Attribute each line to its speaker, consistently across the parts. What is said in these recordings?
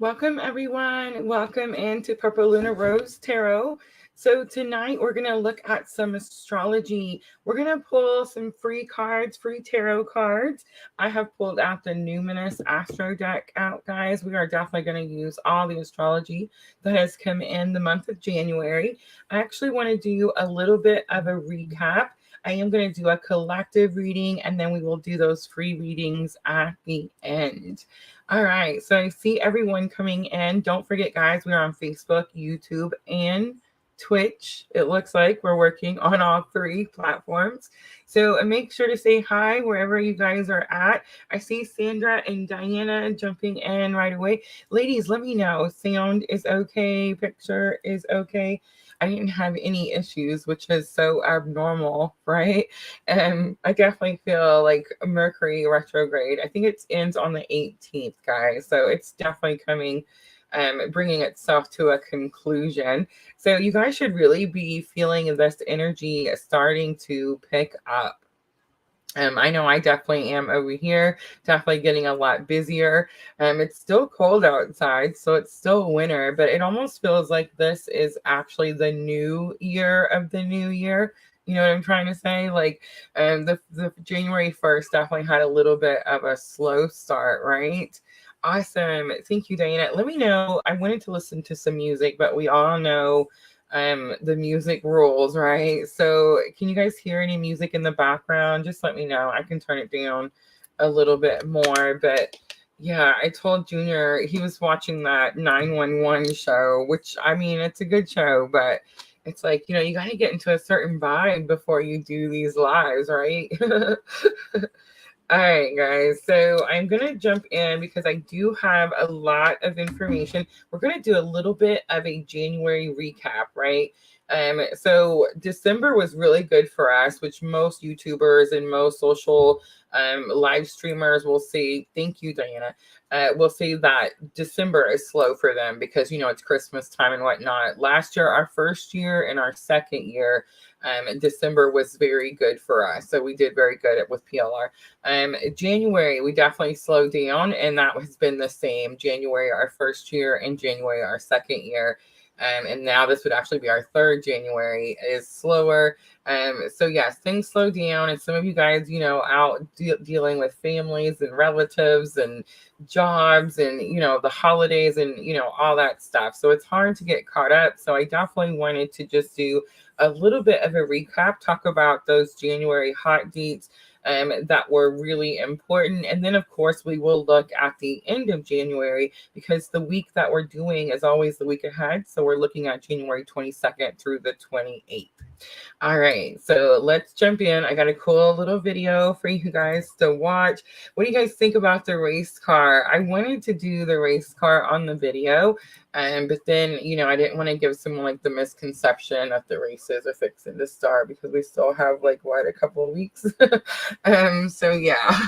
Speaker 1: Welcome, everyone. Welcome into Purplelunarose Tarot. So tonight we're going to look at some astrology. We're going to pull some free cards, free tarot cards. I have pulled out the Numinous Astro deck out, guys. We are definitely going to use all the astrology that has come in the month of January. I actually want to do a little bit of a recap. I am going to do a collective reading, and then we will do those free readings at the end. All right, so I see everyone coming in. Don't forget, guys, we are on Facebook, YouTube, and Twitch. It looks like we're working on all three platforms. So make sure to say hi wherever you guys are at. I see Sandra and Diana jumping in right away. Ladies, let me know. Sound is okay. Picture is okay. I didn't have any issues, which is so abnormal, right? I definitely feel like Mercury retrograde. I think it ends on the 18th, guys. So it's definitely coming, bringing itself to a conclusion. So you guys should really be feeling this energy starting to pick up. I know I definitely am over here, definitely getting a lot busier. It's still cold outside, so it's still winter, but it almost feels like this is actually the new year of the new year. You know what I'm trying to say? Like, the January 1st definitely had a little bit of a slow start, right? Awesome. Thank you, Diana. Let me know. I wanted to listen to some music, but we all know the music rules, right? So can you guys hear any music in the background? Just let me know. I can turn it down a little bit more. But yeah, I told Junior he was watching that 911 show, which I mean, it's a good show, but it's like, you got to get into a certain vibe before you do these lives, right? All right, guys. So I'm going to jump in because I do have a lot of information. We're going to do a little bit of a January recap, right? So December was really good for us, which most YouTubers and most social live streamers will say. Thank you, Diana. Will say that December is slow for them because, it's Christmas time and whatnot. Last year, our first year and our second year, December was very good for us. So we did very good with PLR. January, we definitely slowed down, and that has been the same. January, our first year, and January, our second year. And now this would actually be our third January, is slower. So yes, things slow down, and some of you guys, out dealing with families and relatives and jobs and, the holidays and, all that stuff. So it's hard to get caught up. So I definitely wanted to just do a little bit of a recap, talk about those January hot dates that were really important. And then, of course, we will look at the end of January because the week that we're doing is always the week ahead. So we're looking at January 22nd through the 28th. All right, so let's jump in. I got a cool little video for you guys to watch. What do you guys think about the race car? I wanted to do the race car on the video, but then, I didn't want to give someone like the misconception that the races are fixing to start because we still have a couple of weeks. So yeah,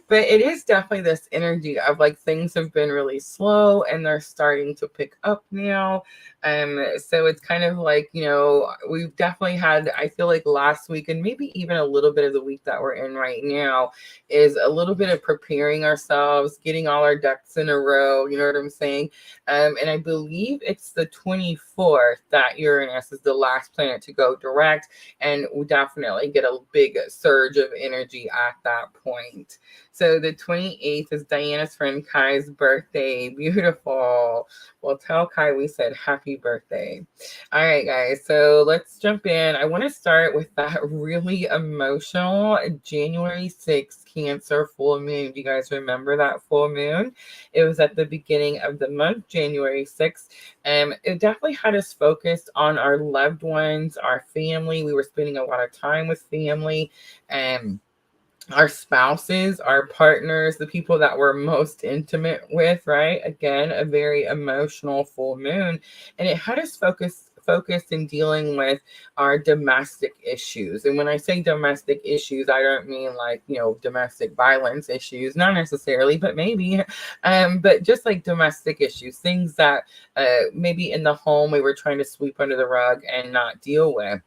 Speaker 1: but it is definitely this energy of things have been really slow and they're starting to pick up now. So it's kind of we've definitely had, I feel like last week and maybe even a little bit of the week that we're in right now is a little bit of preparing ourselves, getting all our ducks in a row, you know what I'm saying? And I believe it's the 24th that Uranus is the last planet to go direct, and we definitely get a big surge of energy at that point. So the 28th is Diana's friend Kai's birthday. Beautiful. Well, tell Kai we said happy birthday. All right, guys. So let's jump in. I want to start with that really emotional January 6th Cancer full moon. Do you guys remember that full moon? It was at the beginning of the month, January 6th. It definitely had us focused on our loved ones, our family. We were spending a lot of time with family. Our spouses, our partners, the people that we're most intimate with, right? Again, a very emotional full moon. And it had us focused in dealing with our domestic issues. And when I say domestic issues, I don't mean domestic violence issues, not necessarily, but maybe, but just domestic issues, things that maybe in the home we were trying to sweep under the rug and not deal with.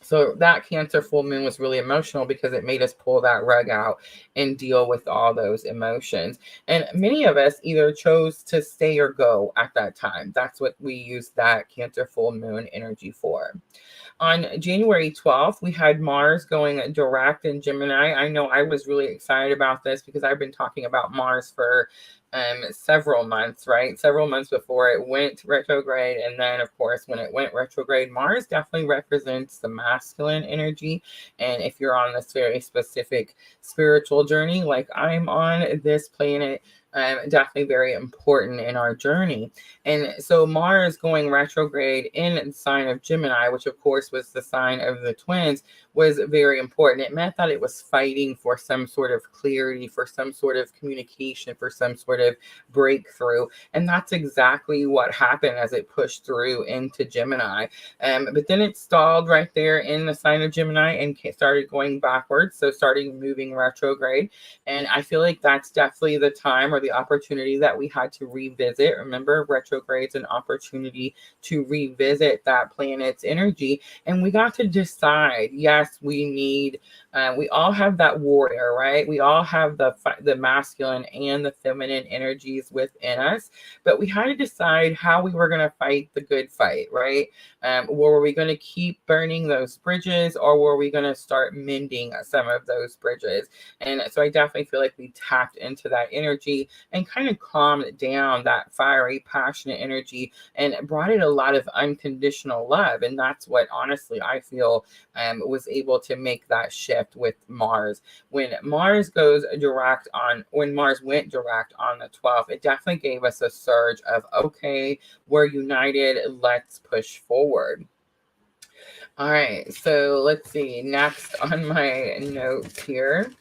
Speaker 1: So that Cancer full moon was really emotional because it made us pull that rug out and deal with all those emotions. And many of us either chose to stay or go at that time. That's what we used that Cancer full moon energy for. On January 12th, we had Mars going direct in Gemini. I know I was really excited about this because I've been talking about Mars for several months, right? Several months before it went retrograde. And then, of course, when it went retrograde, Mars definitely represents the masculine energy. And if you're on this very specific spiritual journey, like I'm on, this planet definitely very important in our journey. And so Mars going retrograde in the sign of Gemini, which of course was the sign of the twins, was very important. It meant that it was fighting for some sort of clarity, for some sort of communication, for some sort of breakthrough. And that's exactly what happened as it pushed through into Gemini. But then it stalled right there in the sign of Gemini and started going backwards. So starting moving retrograde. And I feel like that's definitely the time or the opportunity that we had to revisit. Remember, retrograde's an opportunity to revisit that planet's energy. And we got to decide, yes, we need, we all have that warrior, right? We all have the masculine and the feminine energies within us, but we had to decide how we were going to fight the good fight, right? Were we going to keep burning those bridges, or were we going to start mending some of those bridges? And so I definitely feel like we tapped into that energy and kind of calmed down that fiery, passionate energy and brought it a lot of unconditional love. And that's what honestly I feel was able to make that shift with Mars. When Mars went direct on the 12th, it definitely gave us a surge of, okay, we're united, let's push forward. All right, so let's see, next on my notes here.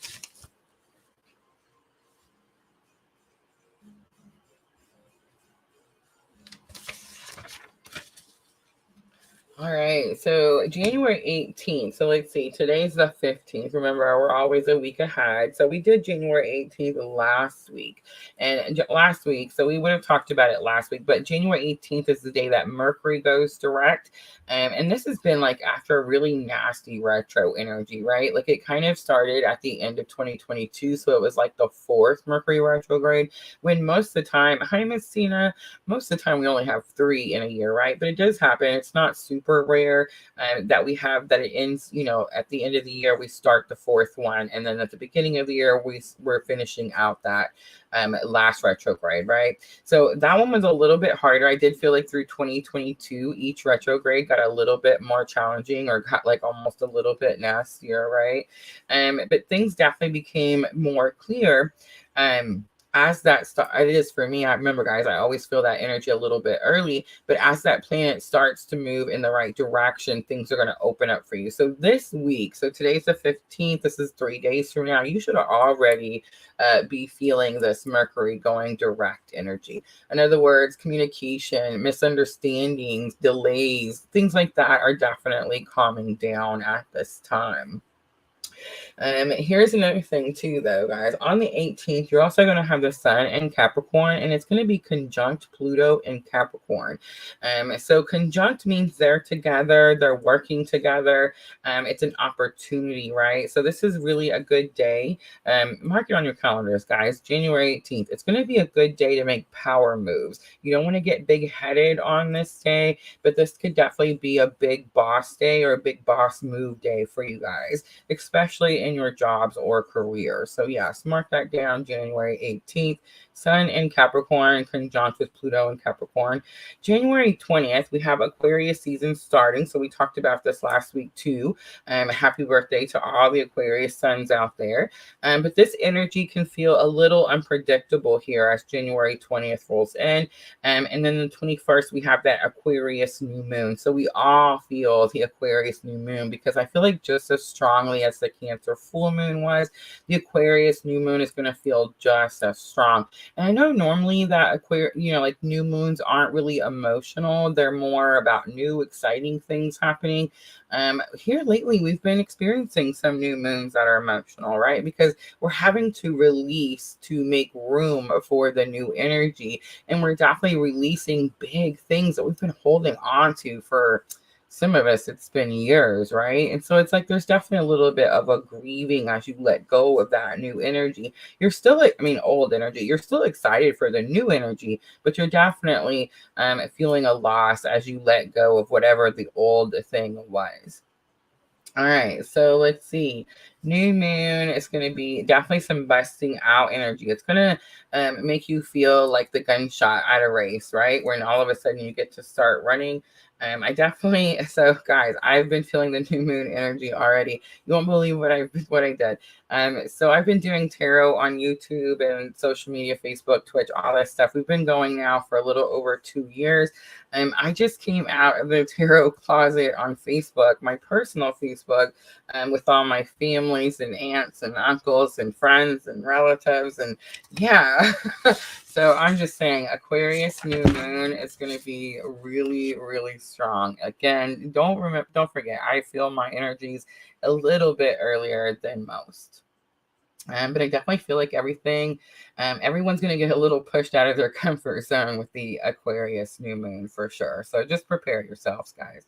Speaker 1: All right, so January 18th. So let's see, today's the 15th. Remember, we're always a week ahead. So we did January 18th last week. So we would have talked about it last week, but January 18th is the day that Mercury goes direct. And this has been like after a really nasty retro energy, right? Like it kind of started at the end of 2022. So it was like the fourth Mercury retrograde, when most of the time, hi, Miss Cena, most of the time we only have 3 in a year, right? But it does happen. It's not super rare that we have that it ends, at the end of the year, we start the fourth one. And then at the beginning of the year, we're finishing out that last retrograde, right? So that one was a little bit harder. I did feel like through 2022, each retrograde got a little bit more challenging or got like almost a little bit nastier, right? But things definitely became more clear. As that it is for me. I remember, guys, I always feel that energy a little bit early, but as that planet starts to move in the right direction, things are going to open up for you. So this week, so today's the 15th, this is 3 days from now, you should already be feeling this Mercury going direct energy. In other words, communication, misunderstandings, delays, things like that are definitely calming down at this time. Here's another thing too, though, guys. On the 18th, you're also going to have the Sun in Capricorn, and it's going to be conjunct Pluto in Capricorn. So conjunct means they're together, they're working together. It's an opportunity, right? So this is really a good day. Mark it on your calendars, guys. January 18th. It's going to be a good day to make power moves. You don't want to get big-headed on this day, but this could definitely be a big boss day or a big boss move day for you guys, especially in your jobs or career. So yes, mark that down, January 18th. Sun in Capricorn conjunct with Pluto in Capricorn. January 20th, we have Aquarius season starting. So we talked about this last week too. Happy birthday to all the Aquarius suns out there. But this energy can feel a little unpredictable here as January 20th rolls in. And then the 21st, we have that Aquarius new moon. So we all feel the Aquarius new moon, because I feel like just as strongly as the Cancer full moon was, the Aquarius new moon is going to feel just as strong. And I know normally that like new moons aren't really emotional. They're more about new, exciting things happening. Here lately, we've been experiencing some new moons that are emotional, right? Because we're having to release to make room for the new energy. And we're definitely releasing big things that we've been holding on to for some of us, it's been years, right? And so it's like there's definitely a little bit of a grieving as you let go of that new energy. You're still, I mean, old energy. You're still excited for the new energy, but you're definitely feeling a loss as you let go of whatever the old thing was. All right, so let's see. New moon is going to be definitely some busting out energy. It's going to make you feel like the gunshot at a race, right? When all of a sudden you get to start running. I definitely, so guys, I've been feeling the new moon energy already. You won't believe what I did. So I've been doing tarot on YouTube and social media, Facebook, Twitch, all that stuff. We've been going now for a little over 2 years. I just came out of the tarot closet on Facebook, my personal Facebook, with all my families and aunts and uncles and friends and relatives. And yeah, so I'm just saying Aquarius new moon is going to be really, really strong. Again, don't forget, I feel my energies a little bit earlier than most. But I definitely feel like everyone's going to get a little pushed out of their comfort zone with the Aquarius new moon for sure. So just prepare yourselves, guys.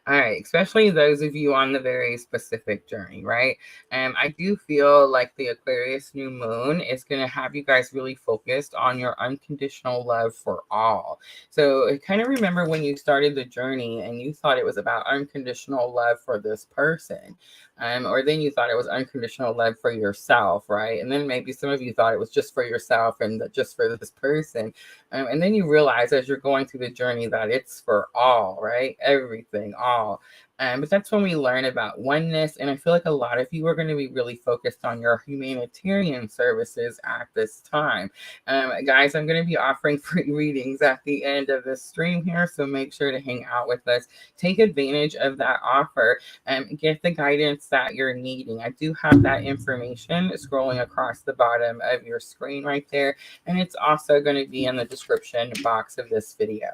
Speaker 1: All right, especially those of you on the very specific journey, right? I do feel like the Aquarius new moon is going to have you guys really focused on your unconditional love for all. So kind of remember when you started the journey and you thought it was about unconditional love for this person. Or then you thought it was unconditional love for yourself, right? And then maybe some of you thought it was just for yourself and just for this person. And then you realize as you're going through the journey that it's for all, right? Everything, all. But that's when we learn about oneness. And I feel like a lot of you are going to be really focused on your humanitarian services at this time. Guys, I'm going to be offering free readings at the end of this stream here. So make sure to hang out with us. Take advantage of that offer and get the guidance that you're needing. I do have that information scrolling across the bottom of your screen right there. And it's also going to be in the description box of this video.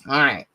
Speaker 1: All right.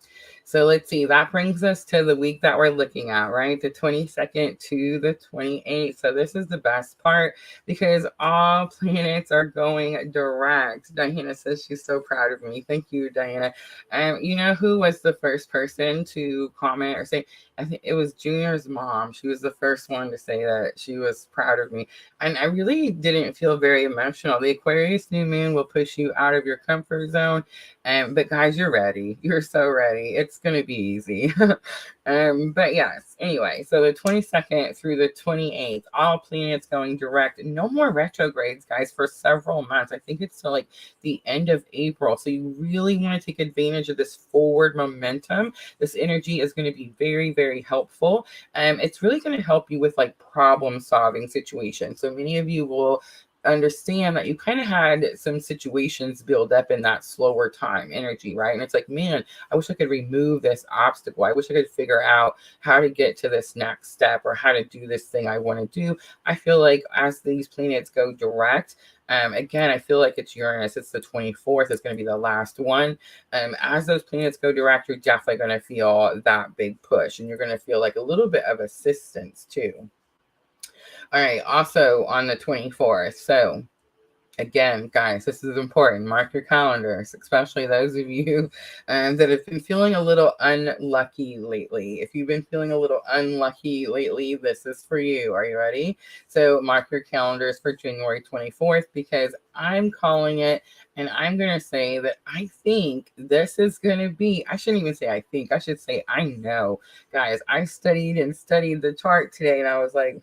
Speaker 1: So let's see, that brings us to the week that we're looking at, right? The 22nd to the 28th. So this is the best part because all planets are going direct. Diana says she's so proud of me. Thank you, Diana. You know who was the first person to comment or say, I think it was Junior's mom. She was the first one to say that she was proud of me. And I really didn't feel very emotional. The Aquarius new moon will push you out of your comfort zone. But guys, you're ready. You're so ready. It's going to be easy. But yes, anyway, so the 22nd through the 28th, all planets going direct. No more retrogrades, guys, for several months. I think it's till like the end of April. So you really want to take advantage of this forward momentum. This energy is going to be very, very helpful. It's really going to help you with like problem solving situations. So many of you will understand that you kind of had some situations build up in that slower time energy, right? And it's like, man, I wish I could remove this obstacle. I wish I could figure out how to get to this next step or how to do this thing I want to do. I feel like as these planets go direct, again, I feel like it's Uranus. It's the 24th. It's going to be the last one. As those planets go direct, you're definitely going to feel that big push, and you're going to feel like a little bit of assistance too. All right, also on the 24th. So again, guys, this is important. Mark your calendars, especially those of you that have been feeling a little unlucky lately. If you've been feeling a little unlucky lately, this is for you. Are you ready? So mark your calendars for January 24th because I'm calling it, and I'm going to say that I think this is going to be, I shouldn't even say I think, I should say I know. Guys, I studied the chart today, and I was like,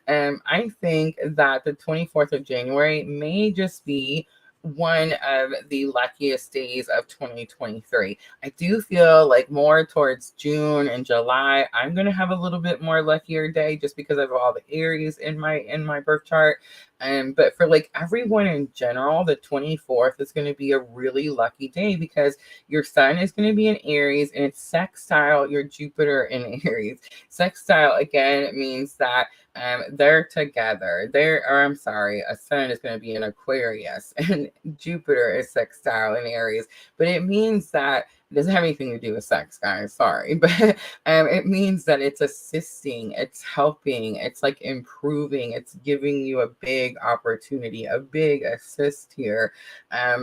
Speaker 1: I think that the 24th of January may just be one of the luckiest days of 2023. I do feel like more towards June and July, I'm going to have a little bit more luckier day just because of all the Aries in my birth chart. But for like everyone in general, the 24th is going to be a really lucky day because your sun is going to be in Aries and it's sextile your Jupiter in Aries. Sextile again means that they're together. A sun is going to be in Aquarius and Jupiter is sextile in Aries. But it means that It doesn't have anything to do with sex, guys. Sorry. But it means that it's assisting, it's helping, it's like improving, it's giving you a big opportunity, a big assist here.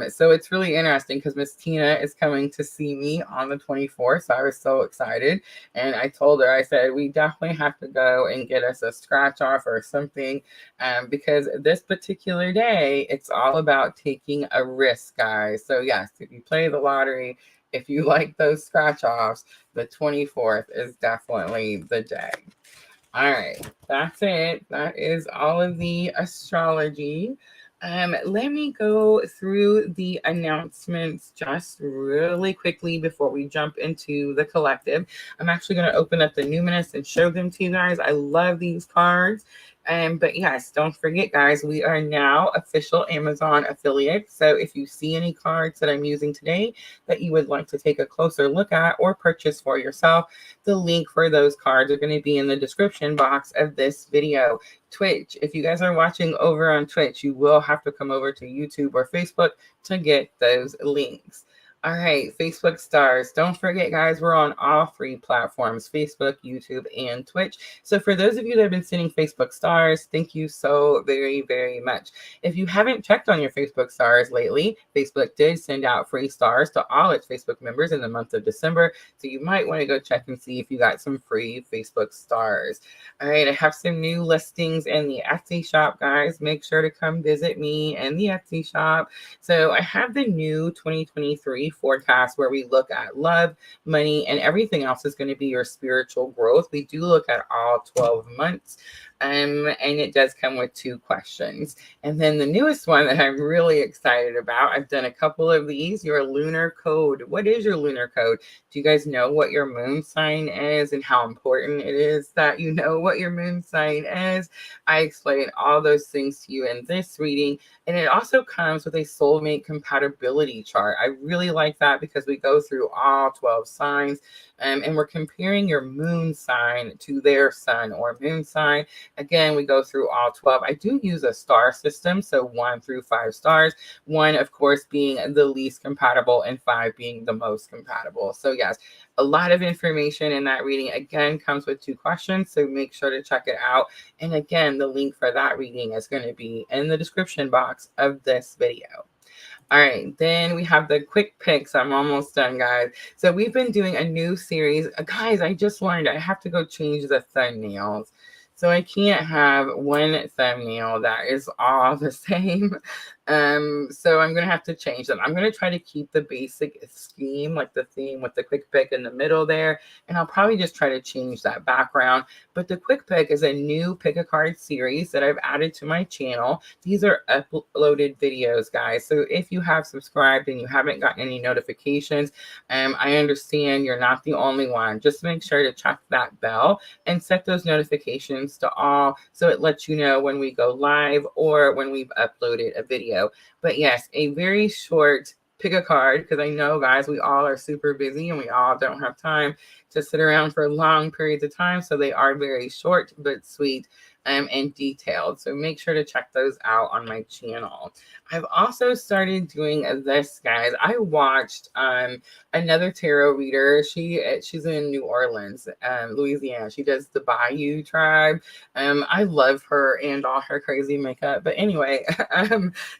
Speaker 1: So it's really interesting because Miss Tina is coming to see me on the 24th. So I was so excited. And I told her, I said, we definitely have to go and get us a scratch off or something, because this particular day, it's all about taking a risk, guys. So yes, if you play the lottery, if you like those scratch offs, the 24th is definitely the day. All right, that's it. That is all of the astrology. Let me go through the announcements just really quickly before we jump into the collective. I'm actually going to open up the numinous and show them to you guys. I love these cards. But yes, don't forget, guys, we are now official Amazon affiliates. So if you see any cards that I'm using today that you would like to take a closer look at or purchase for yourself, the link for those cards are going to be in the description box of this video. Twitch, if you guys are watching over on Twitch, you will have to come over to YouTube or Facebook to get those links. All right, Facebook stars. Don't forget, guys, we're on all three platforms, Facebook, YouTube, and Twitch. So for those of you that have been sending Facebook stars, thank you so very, very much. If you haven't checked on your Facebook stars lately, Facebook did send out free stars to all its Facebook members in the month of December. So you might want to go check and see if you got some free Facebook stars. All right, I have some new listings in the Etsy shop, guys. Make sure to come visit me in the Etsy shop. So I have the new 2023 forecast where we look at love, money, and everything else is going to be your spiritual growth. We do look at all 12 months, and it does come with 2 questions. And then the newest one that I'm really excited about, I've done a couple of these, your lunar code. What is your lunar code? Do you guys know what your moon sign is and how important it is that you know what your moon sign is? I explain all those things to you in this reading. And it also comes with a soulmate compatibility chart. I really like that because we go through all 12 signs, and we're comparing your moon sign to their sun or moon sign. Again, we go through all 12. I do use a star system, so 1 through 5 stars. 1, of course, being the least compatible and 5 being the most compatible. So yes, a lot of information in that reading. Again, comes with 2 questions, so make sure to check it out. And again, the link for that reading is going to be in the description box of this video. All right, then we have the quick picks. I'm almost done, guys. So we've been doing a new series. Guys, I just learned I have to go change the thumbnails. So I can't have one thumbnail that is all the same. So I'm going to have to change them. I'm going to try to keep the basic scheme, like the theme with the quick pick in the middle there. And I'll probably just try to change that background. But the quick pick is a new pick a card series that I've added to my channel. These are uploaded videos, guys. So if you have subscribed and you haven't gotten any notifications, I understand you're not the only one. Just make sure to check that bell and set those notifications to all so it lets you know when we go live or when we've uploaded a video. But yes, a very short pick a card, because I know, guys, we all are super busy and we all don't have time to sit around for long periods of time. So they are very short but sweet and detailed. So make sure to check those out on my channel. I've also started doing this, guys. I watched another tarot reader. She's in New Orleans, Louisiana. She does the Bayou tribe. I love her and all her crazy makeup. But anyway,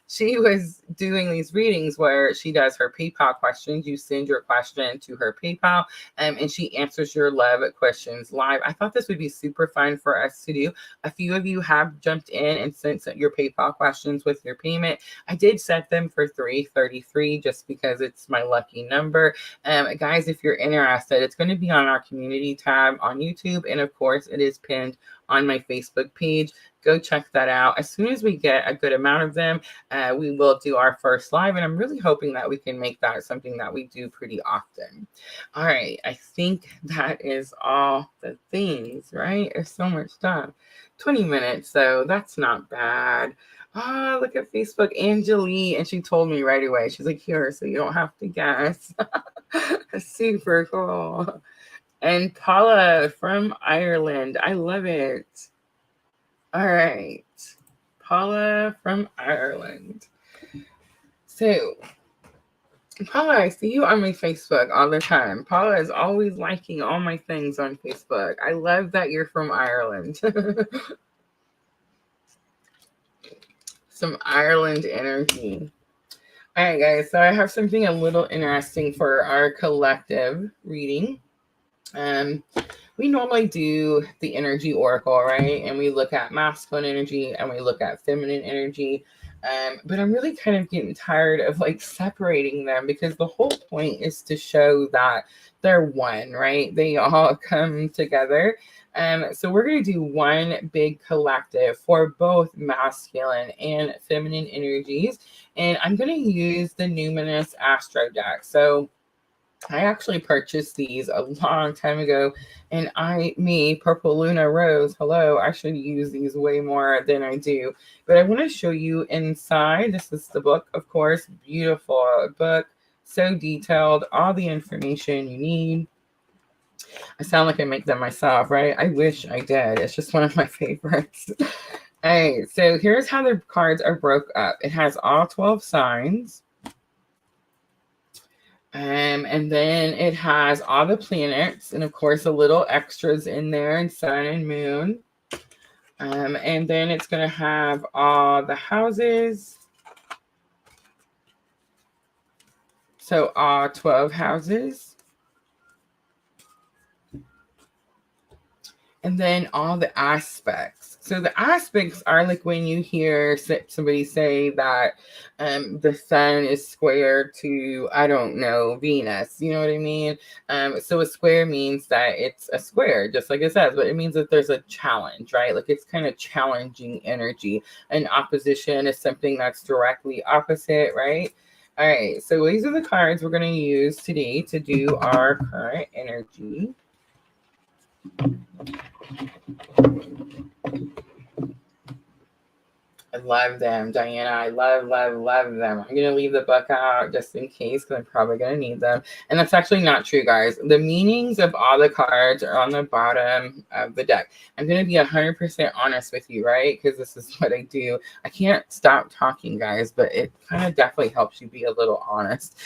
Speaker 1: she was doing these readings where she does her PayPal questions. You send your question to her PayPal, and she answers your love questions live. I thought this would be super fun for us to do. A few of you have jumped in and sent your PayPal questions with your payment. I did set them for $3.33 just because it's my lucky number. Guys, if you're interested, it's going to be on our community tab on YouTube. And of course, it is pinned on my Facebook page. Go check that out. As soon as we get a good amount of them, we will do our first live. And I'm really hoping that we can make that something that we do pretty often. All right. I think that is all the things, right? There's so much stuff. 20 minutes, so that's not bad. Oh, look at Facebook, Angelie. And she told me right away. She's like, here, so you don't have to guess. Super cool. And Paula from Ireland. I love it. All right. Paula from Ireland. So Paula, I see you on my Facebook all the time. Paula is always liking all my things on Facebook. I love that you're from Ireland. Some Ireland energy. All right, guys. So I have something a little interesting for our collective reading. We normally do the energy oracle, right? And we look at masculine energy and we look at feminine energy. But I'm really kind of getting tired of like separating them because the whole point is to show that they're one, right? They all come together. So we're going to do one big collective for both masculine and feminine energies. And I'm going to use the Numinous Astro deck. So I actually purchased these a long time ago, and Purple Luna Rose, hello, I should use these way more than I do. But I want to show you inside. This is the book, of course, beautiful book, so detailed, all the information you need. I sound like I make them myself, right? I wish I did. It's just one of my favorites. All right, so here's how the cards are broke up. It has all 12 signs. And then it has all the planets and, of course, a little extras in there and sun and moon. And then it's going to have all the houses. So all 12 houses. And then all the aspects. So the aspects are like when you hear somebody say that the sun is square to, I don't know, Venus. You know what I mean? So a square means that it's a square, just like it says, but it means that there's a challenge, right? Like it's kind of challenging energy. An opposition is something that's directly opposite, right? All right, so these are the cards we're going to use today to do our current energy. I love them, Diana. I love them. I'm going to leave the book out just in case because I'm probably going to need them. And that's actually not true, guys. The meanings of all the cards are on the bottom of the deck. I'm going to be 100% honest with you, right? Because this is what I do. I can't stop talking, guys, but it kind of definitely helps you be a little honest.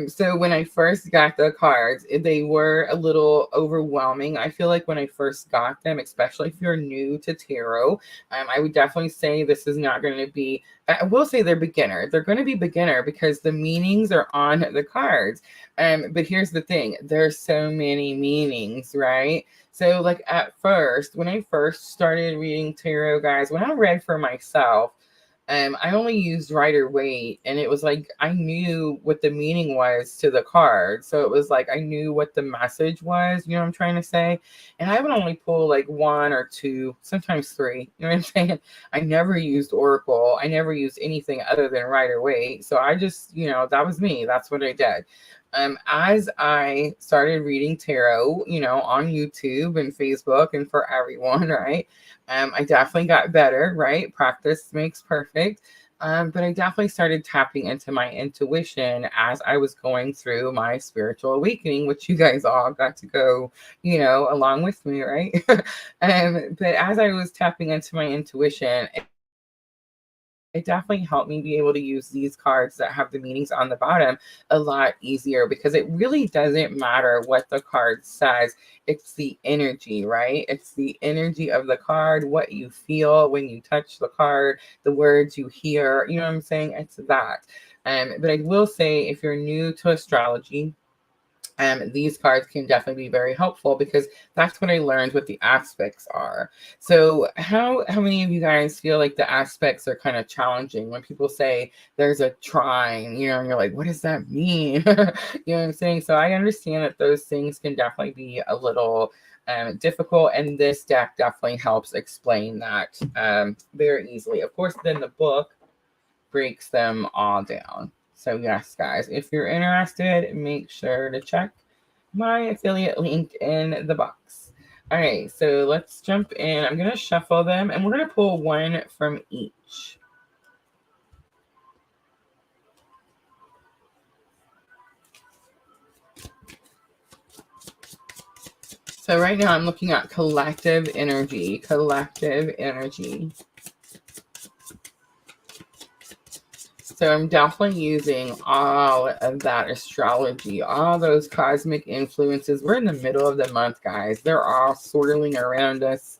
Speaker 1: So when I first got the cards, they were a little overwhelming. I feel like when I first got them, especially if you're new to tarot, I would definitely say this is not going to be, I will say they're beginner. They're going to be beginner because the meanings are on the cards. But here's the thing. There's so many meanings, right? So like at first, when I first started reading tarot, guys, when I read for myself, I only used Rider-Waite, and it was like I knew what the meaning was to the card. So it was like I knew what the message was, you know what I'm trying to say? And I would only pull like one or two, sometimes three, you know what I'm saying? I never used Oracle. I never used anything other than Rider-Waite. So I just, that was me. That's what I did. As I started reading tarot, on YouTube and Facebook and for everyone, right? I definitely got better, right? Practice makes perfect. But I definitely started tapping into my intuition as I was going through my spiritual awakening, which you guys all got to go, along with me, right? But as I was tapping into my intuition, it definitely helped me be able to use these cards that have the meanings on the bottom a lot easier because it really doesn't matter what the card says. It's the energy, right? It's the energy of the card, what you feel when you touch the card, the words you hear, you know what I'm saying? It's that. But I will say if you're new to astrology, these cards can definitely be very helpful because that's what I learned what the aspects are. So how many of you guys feel like the aspects are kind of challenging when people say there's a trine, and you're like, what does that mean? You know what I'm saying? So I understand that those things can definitely be a little difficult, and this deck definitely helps explain that very easily. Of course, then the book breaks them all down. So yes, guys, if you're interested, make sure to check my affiliate link in the box. All right, so let's jump in. I'm going to shuffle them, and we're going to pull one from each. So right now I'm looking at collective energy. Collective energy. So I'm definitely using all of that astrology, all those cosmic influences. We're in the middle of the month, guys. They're all swirling around us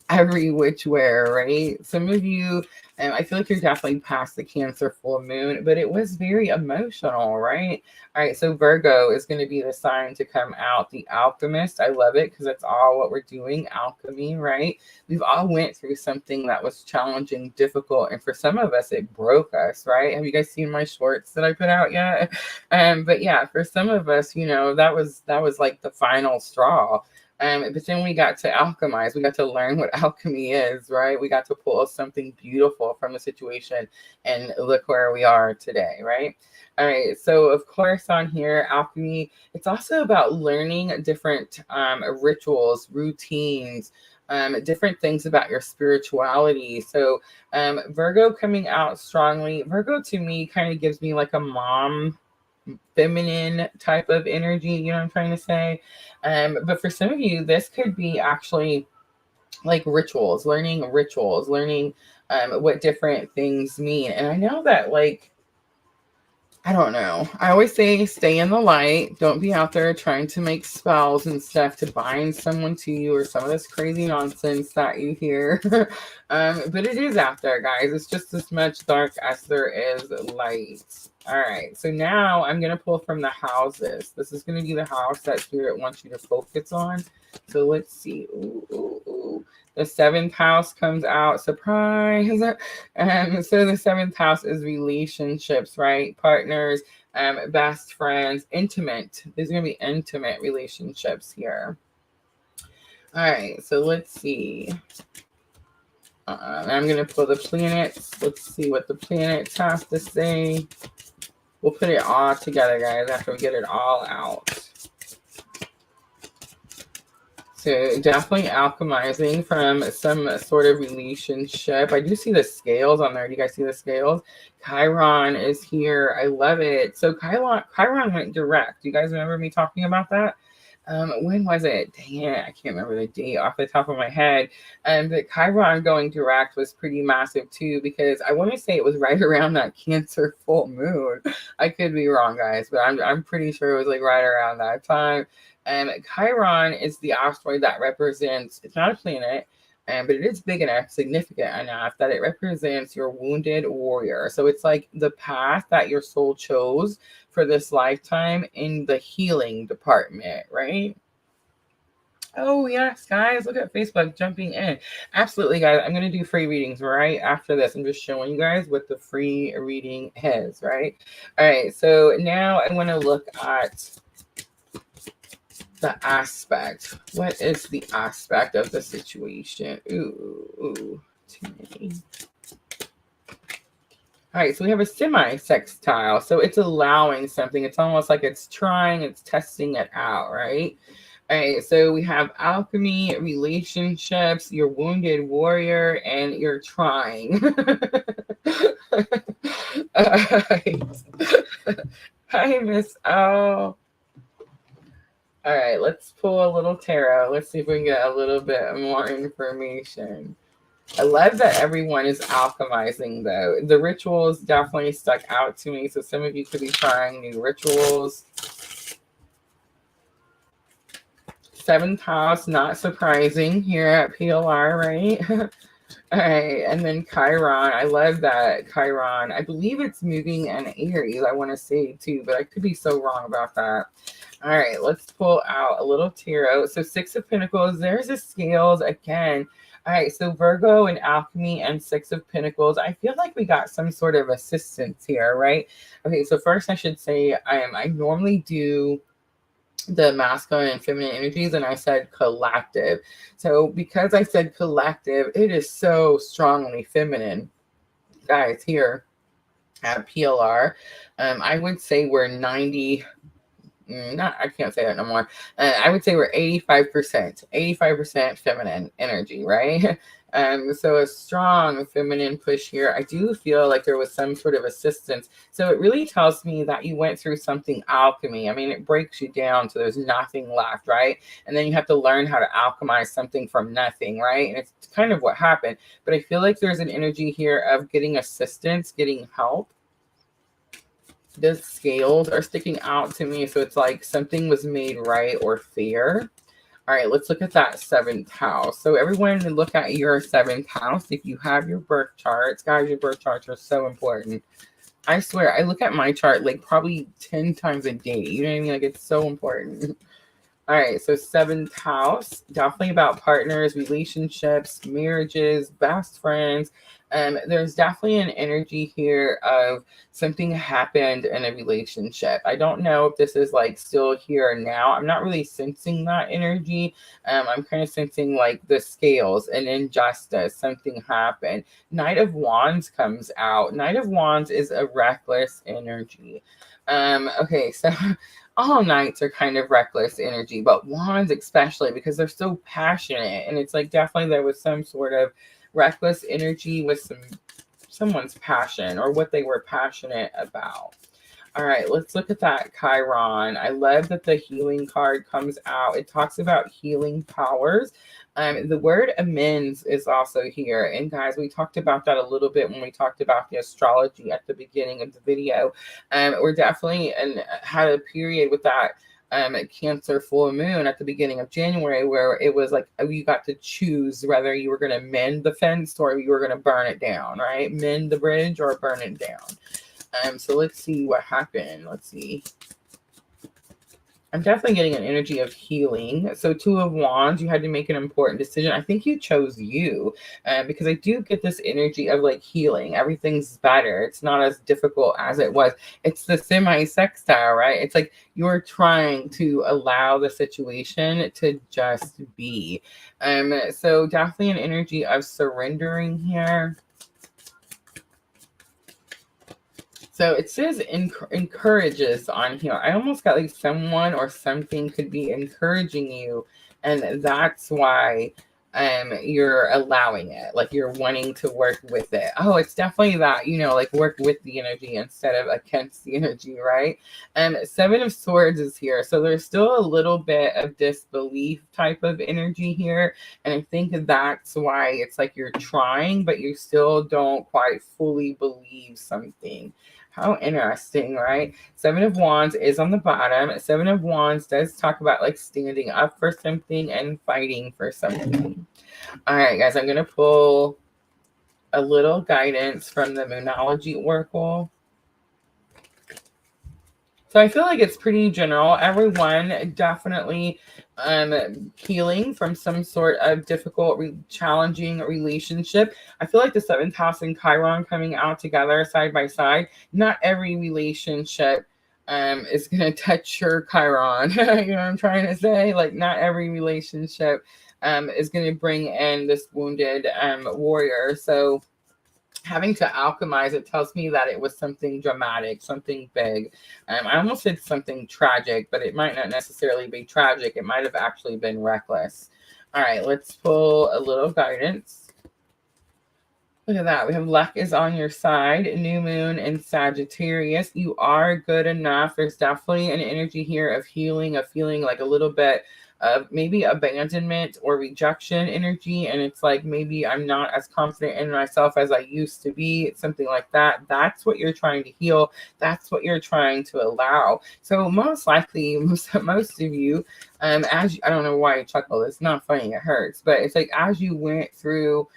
Speaker 1: every which way, right? Some of you, I feel like you're definitely past the Cancer full moon, but it was very emotional, right? All right, so Virgo is going to be the sign to come out. The alchemist, I love it because that's all what we're doing, alchemy, right? We've all went through something that was challenging, difficult, and for some of us, it broke us, right? Have you guys seen my shorts that I put out yet? But yeah, for some of us, you know, that was like the final straw. But then we got to alchemize. We got to learn what alchemy is, right? We got to pull something beautiful from the situation and look where we are today, right? All right. So, of course, on here, alchemy, it's also about learning different rituals, routines, different things about your spirituality. So, Virgo coming out strongly. Virgo to me kind of gives me like a mom feminine type of energy, you know what I'm trying to say? But for some of you, this could be actually like learning what different things mean. And I know that, like, I don't know. I always say stay in the light. Don't be out there trying to make spells and stuff to bind someone to you or some of this crazy nonsense that you hear. But it is out there, guys. It's just as much dark as there is light. All right. So now I'm going to pull from the houses. This is going to be the house that Spirit wants you to focus on. So let's see. Ooh, ooh, ooh. The seventh house comes out. Surprise. So the seventh house is relationships, right? Partners, best friends, intimate. There's going to be intimate relationships here. All right. So let's see. I'm going to pull the planets. Let's see what the planets have to say. We'll put it all together, guys, after we get it all out. So definitely alchemizing from some sort of relationship. I do see the scales on there. Do you guys see the scales? Chiron is here. I love it. So Chiron went direct. Do you guys remember me talking about that? When was it? Dang it, I can't remember the date off the top of my head. But Chiron going direct was pretty massive too, because I want to say it was right around that Cancer full moon. I could be wrong, guys, but I'm pretty sure it was like right around that time. Chiron is the asteroid that represents, it's not a planet, but it is big enough, significant enough that it represents your wounded warrior. So it's like the path that your soul chose for this lifetime in the healing department, right? Oh, yes, guys, look at Facebook jumping in. Absolutely, guys. I'm going to do free readings right after this. I'm just showing you guys what the free reading is, right? All right, so now I want to look at the aspect. What is the aspect of the situation? Ooh, too many. All right, so we have a semi-sextile. So it's allowing something. It's almost like it's trying, it's testing it out, right? All right, so we have alchemy, relationships, your wounded warrior, and you're trying. All right. Hi, Miss O. All right, let's pull a little tarot. Let's see if we can get a little bit more information. I love that everyone is alchemizing, though. The rituals definitely stuck out to me, so some of you could be trying new rituals. Seventh house, not surprising here at PLR, right? All right, and then Chiron. I love that Chiron. I believe it's moving in Aries, I want to say, too, but I could be so wrong about that. All right, let's pull out a little tarot. So Six of Pentacles, there's the scales again. All right, so Virgo and alchemy and Six of Pentacles. I feel like we got some sort of assistance here, right? Okay, so first I should say I normally do the masculine and feminine energies, and I said collective. So because I said collective, it is so strongly feminine, guys, here at PLR. I would say we're 90... I can't say that no more. I would say we're 85% feminine energy, right? So a strong feminine push here. I do feel like there was some sort of assistance. So it really tells me that you went through something alchemy. I mean, it breaks you down so there's nothing left, right? And then you have to learn how to alchemize something from nothing, right? And it's kind of what happened. But I feel like there's an energy here of getting assistance, getting help. The scales are sticking out to me. So it's like something was made right or fair. All right, let's look at that 7th house. So everyone look at your 7th house. If you have your birth charts, guys, your birth charts are so important. I swear, I look at my chart like probably 10 times a day. You know what I mean? Like, it's so important. All right, so 7th house, definitely about partners, relationships, marriages, best friends. There's definitely an energy here of something happened in a relationship. I don't know if this is like still here now. I'm not really sensing that energy. I'm kind of sensing like the scales, an injustice, something happened. Knight of Wands comes out. Knight of Wands is a reckless energy. Okay, so all knights are kind of reckless energy, but wands especially because they're so passionate. And it's like definitely there was some sort of reckless energy with someone's passion or what they were passionate about. All right, let's look at that Chiron. I love that the healing card comes out. It talks about healing powers. The word amends is also here. And guys, we talked about that a little bit when we talked about the astrology at the beginning of the video. We're definitely had a period with that Cancer full moon at the beginning of January where it was like you got to choose whether you were going to mend the fence or you were going to burn it down, right? Mend the bridge or burn it down. So let's see what happened. Let's see. I'm definitely getting an energy of healing. So 2 of Wands, you had to make an important decision. I think you chose you because I do get this energy of like healing. Everything's better. It's not as difficult as it was. It's the semi-sextile, right? It's like you're trying to allow the situation to just be. So definitely an energy of surrendering here. So it says encourages on here. I almost got like someone or something could be encouraging you. And that's why you're allowing it. Like you're wanting to work with it. Oh, it's definitely that, you know, like work with the energy instead of against the energy, right? 7 of Swords is here. So there's still a little bit of disbelief type of energy here. And I think that's why it's like you're trying, but you still don't quite fully believe something. How interesting, right? 7 of Wands is on the bottom. 7 of Wands does talk about like standing up for something and fighting for something. All right, guys, I'm going to pull a little guidance from the Moonology Oracle. So I feel like it's pretty general. Everyone definitely healing from some sort of difficult, challenging relationship. I feel like the 7th house and Chiron coming out together side by side. Not every relationship is going to touch your Chiron. You know what I'm trying to say? Like not every relationship is going to bring in this wounded warrior. So having to alchemize it tells me that it was something dramatic, something big. I almost said something tragic, but it might not necessarily be tragic. It might have actually been reckless. All right, let's pull a little guidance. Look at that. We have luck is on your side. New moon in Sagittarius. You are good enough. There's definitely an energy here of healing, of feeling like a little bit of maybe abandonment or rejection energy. And it's like, maybe I'm not as confident in myself as I used to be, something like that. That's what you're trying to heal. That's what you're trying to allow. So most likely, most of you, as I don't know why you chuckle. It's not funny. It hurts. But it's like, as you went through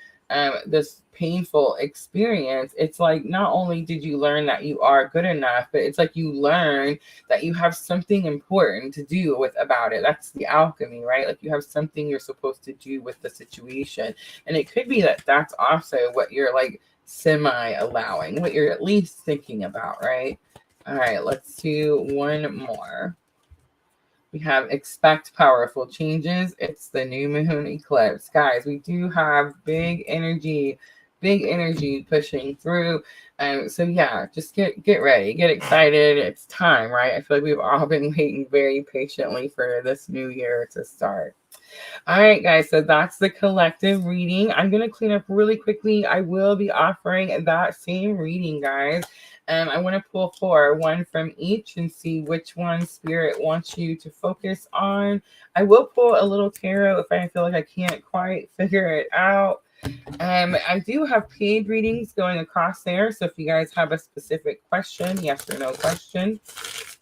Speaker 1: this painful experience, it's like not only did you learn that you are good enough, but it's like you learn that you have something important to do with about it. That's the alchemy, right? Like you have something you're supposed to do with the situation. And it could be that that's also what you're like semi allowing, what you're at least thinking about, right? All right, let's do one more. We have expect powerful changes. It's the new moon eclipse. Guys, we do have big energy pushing through. So yeah, just get ready, get excited. It's time, right? I feel like we've all been waiting very patiently for this new year to start. All right, guys, so that's the collective reading. I'm going to clean up really quickly. I will be offering that same reading, guys. I want to pull 4, one from each, and see which one Spirit wants you to focus on. I will pull a little tarot if I feel like I can't quite figure it out. I do have paid readings going across there. So if you guys have a specific question, yes or no question,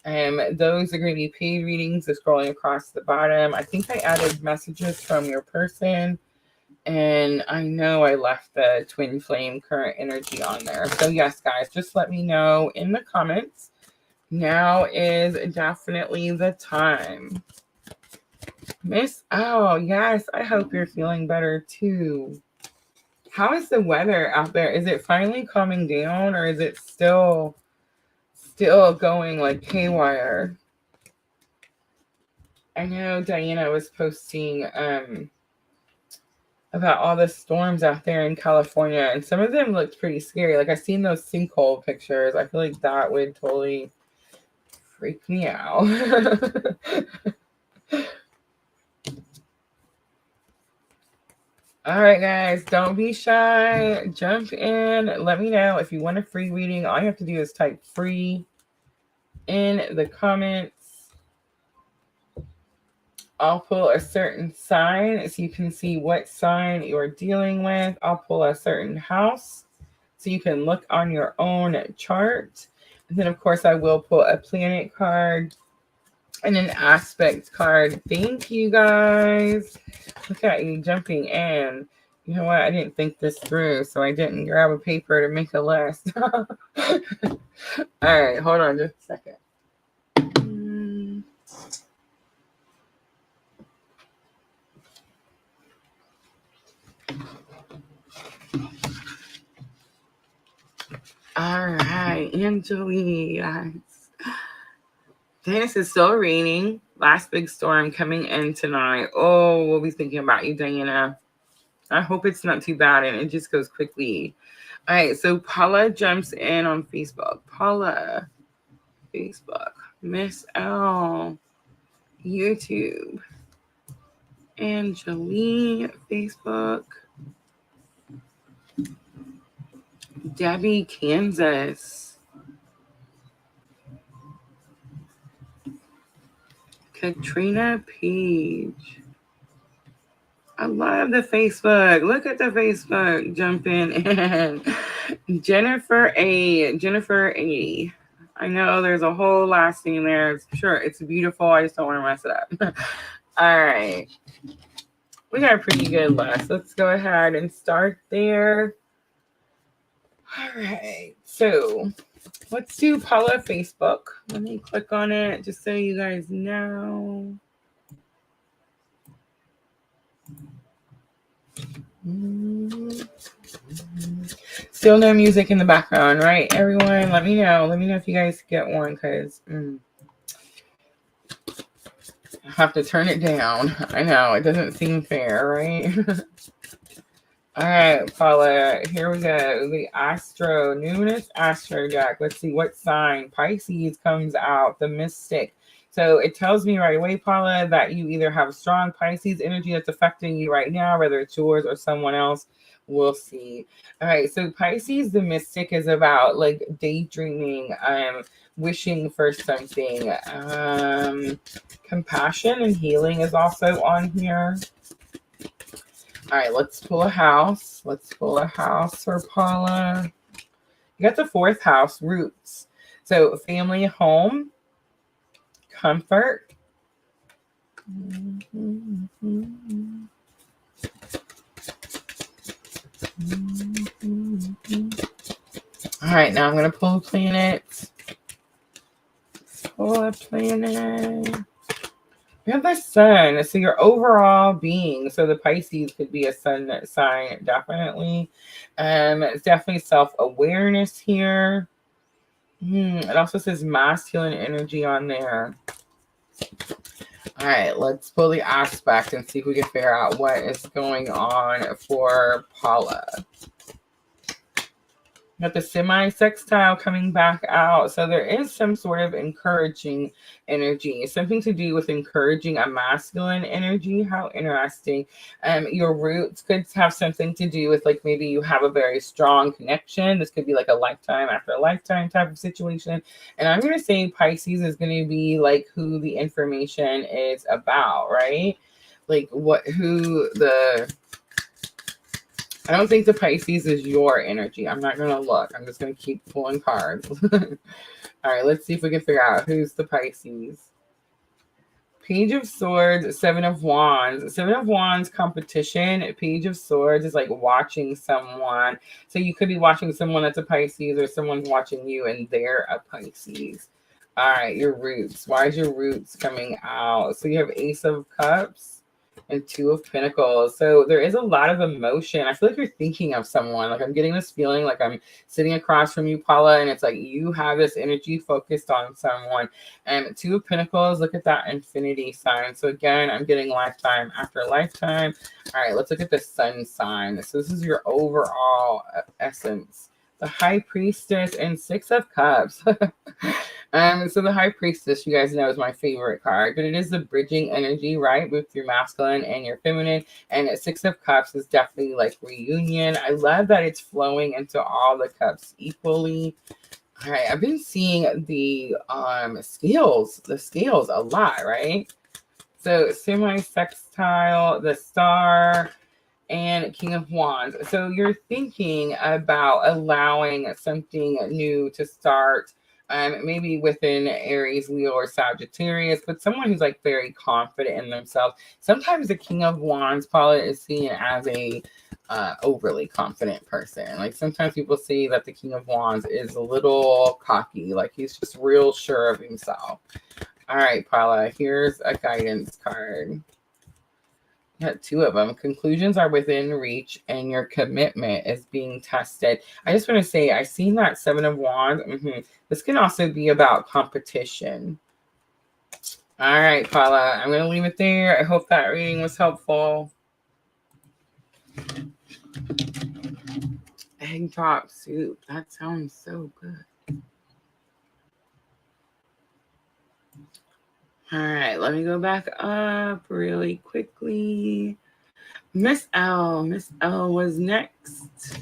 Speaker 1: those are going to be paid readings. They're scrolling across the bottom. I think I added messages from your person. And I know I left the twin flame current energy on there. So yes, guys, just let me know in the comments. Now is definitely the time. Miss, oh, yes, I hope you're feeling better too. How is the weather out there? Is it finally calming down, or is it still going like haywire? I know Diana was posting about all the storms out there in California, and some of them looked pretty scary. Like, I've seen those sinkhole pictures. I feel like that would totally freak me out. All right, guys, don't be shy. Jump in. Let me know if you want a free reading. All you have to do is type free in the comments. I'll pull a certain sign so you can see what sign you're dealing with. I'll pull a certain house so you can look on your own chart. And then, of course, I will pull a planet card and an aspect card. Thank you, guys. Look at you jumping in. You know what? I didn't think this through, so I didn't grab a paper to make a list. All right, hold on just a second. All right, Angelie, guys. This is still raining. Last big storm coming in tonight. Oh, we'll be thinking about you, Diana. I hope it's not too bad and it just goes quickly. All right, so Paula jumps in on Facebook. Paula, Facebook. Miss L, YouTube. Angelie, Facebook. Debbie, Kansas. Katrina Page. I love the Facebook. Look at the Facebook jumping in. Jennifer A. I know there's a whole last name there. Sure, it's beautiful. I just don't want to mess it up. All right. We got a pretty good list. Let's go ahead and start there. All right. So let's do Paula Facebook. Let me click on it just so you guys know. Still no music in the background, right? Everyone, let me know. Let me know if you guys get one, because I have to turn it down. I know, it doesn't seem fair, right? All right, Paula, here we go. The Numinous Astro deck. Let's see what sign. Pisces comes out, the Mystic. So it tells me right away, Paula, that you either have strong Pisces energy that's affecting you right now, whether it's yours or someone else. We'll see. All right, so Pisces, the Mystic, is about like daydreaming, wishing for something. Compassion and healing is also on here. All right, let's pull a house. Let's pull a house for Paula. You got the fourth house, roots. So family, home, comfort. All right, now I'm going to pull planets. Pull a planet. We have the sun. So your overall being. So the Pisces could be a sun sign, definitely. It's definitely self-awareness here. It also says masculine energy on there. All right, let's pull the aspect and see if we can figure out what is going on for Paula. Got the semi-sextile coming back out. So there is some sort of encouraging energy. Something to do with encouraging a masculine energy. How interesting. Your roots could have something to do with, like, maybe you have a very strong connection. This could be like a lifetime after a lifetime type of situation. And I'm going to say Pisces is going to be like who the information is about, right? Like who the I don't think the Pisces is your energy. I'm not going to look. I'm just going to keep pulling cards. All right, let's see if we can figure out who's the Pisces. Page of Swords, Seven of Wands. Seven of Wands, competition. Page of Swords is like watching someone. So you could be watching someone that's a Pisces, or someone's watching you and they're a Pisces. All right, your roots. Why is your roots coming out? So you have Ace of Cups and Two of Pentacles. So there is a lot of emotion. I feel like you're thinking of someone. Like I'm getting this feeling like I'm sitting across from you, Paula, and it's like you have this energy focused on someone. And Two of Pentacles, look at that infinity sign. So again, I'm getting lifetime after lifetime. All right, let's look at the sun sign. So this is your overall essence. The High Priestess and Six of Cups. So the High Priestess, you guys know, is my favorite card, but it is the bridging energy, right, with your masculine and your feminine. And Six of Cups is definitely like reunion. I love that it's flowing into all the cups equally. All right, I've been seeing the scales a lot, right? So semi-sextile, the Star, and King of Wands. So you're thinking about allowing something new to start, maybe within Aries, Leo, or Sagittarius, but someone who's like very confident in themselves. Sometimes the King of Wands, Paula, is seen as a overly confident person. Like sometimes people see that the King of Wands is a little cocky, like he's just real sure of himself. All right, Paula, here's a guidance card. Got two of them. Conclusions are within reach and your commitment is being tested. I just want to say, I've seen that Seven of Wands. This can also be about competition. All right, Paula, I'm going to leave it there. I hope that reading was helpful. Egg drop soup. That sounds so good. All right, let me go back up really quickly. Miss L. Miss L was next.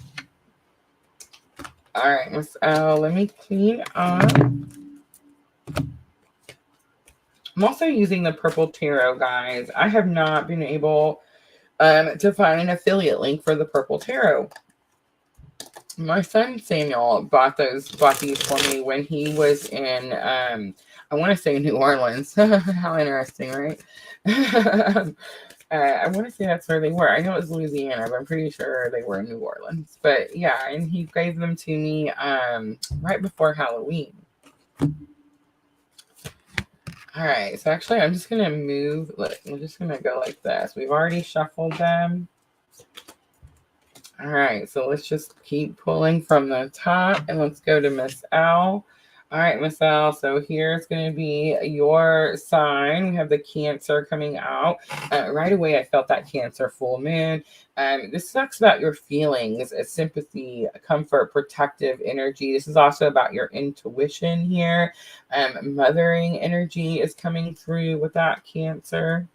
Speaker 1: All right, Miss L, let me clean up. I'm also using the Purple Tarot, guys. I have not been able to find an affiliate link for the Purple Tarot. My son Samuel bought these for me when he was in I want to say New Orleans. How interesting, right? I want to say that's where they were. I know it was Louisiana, but I'm pretty sure they were in New Orleans. But yeah, and he gave them to me right before Halloween. All right, so actually I'm just going to move. Look, we're just going to go like this. We've already shuffled them. All right, so let's just keep pulling from the top and let's go to Miss L. All right, Miss L, so here's going to be your sign. We have the Cancer coming out. Right away, I felt that Cancer full moon. This talks about your feelings, sympathy, comfort, protective energy. This is also about your intuition here. Mothering energy is coming through with that Cancer.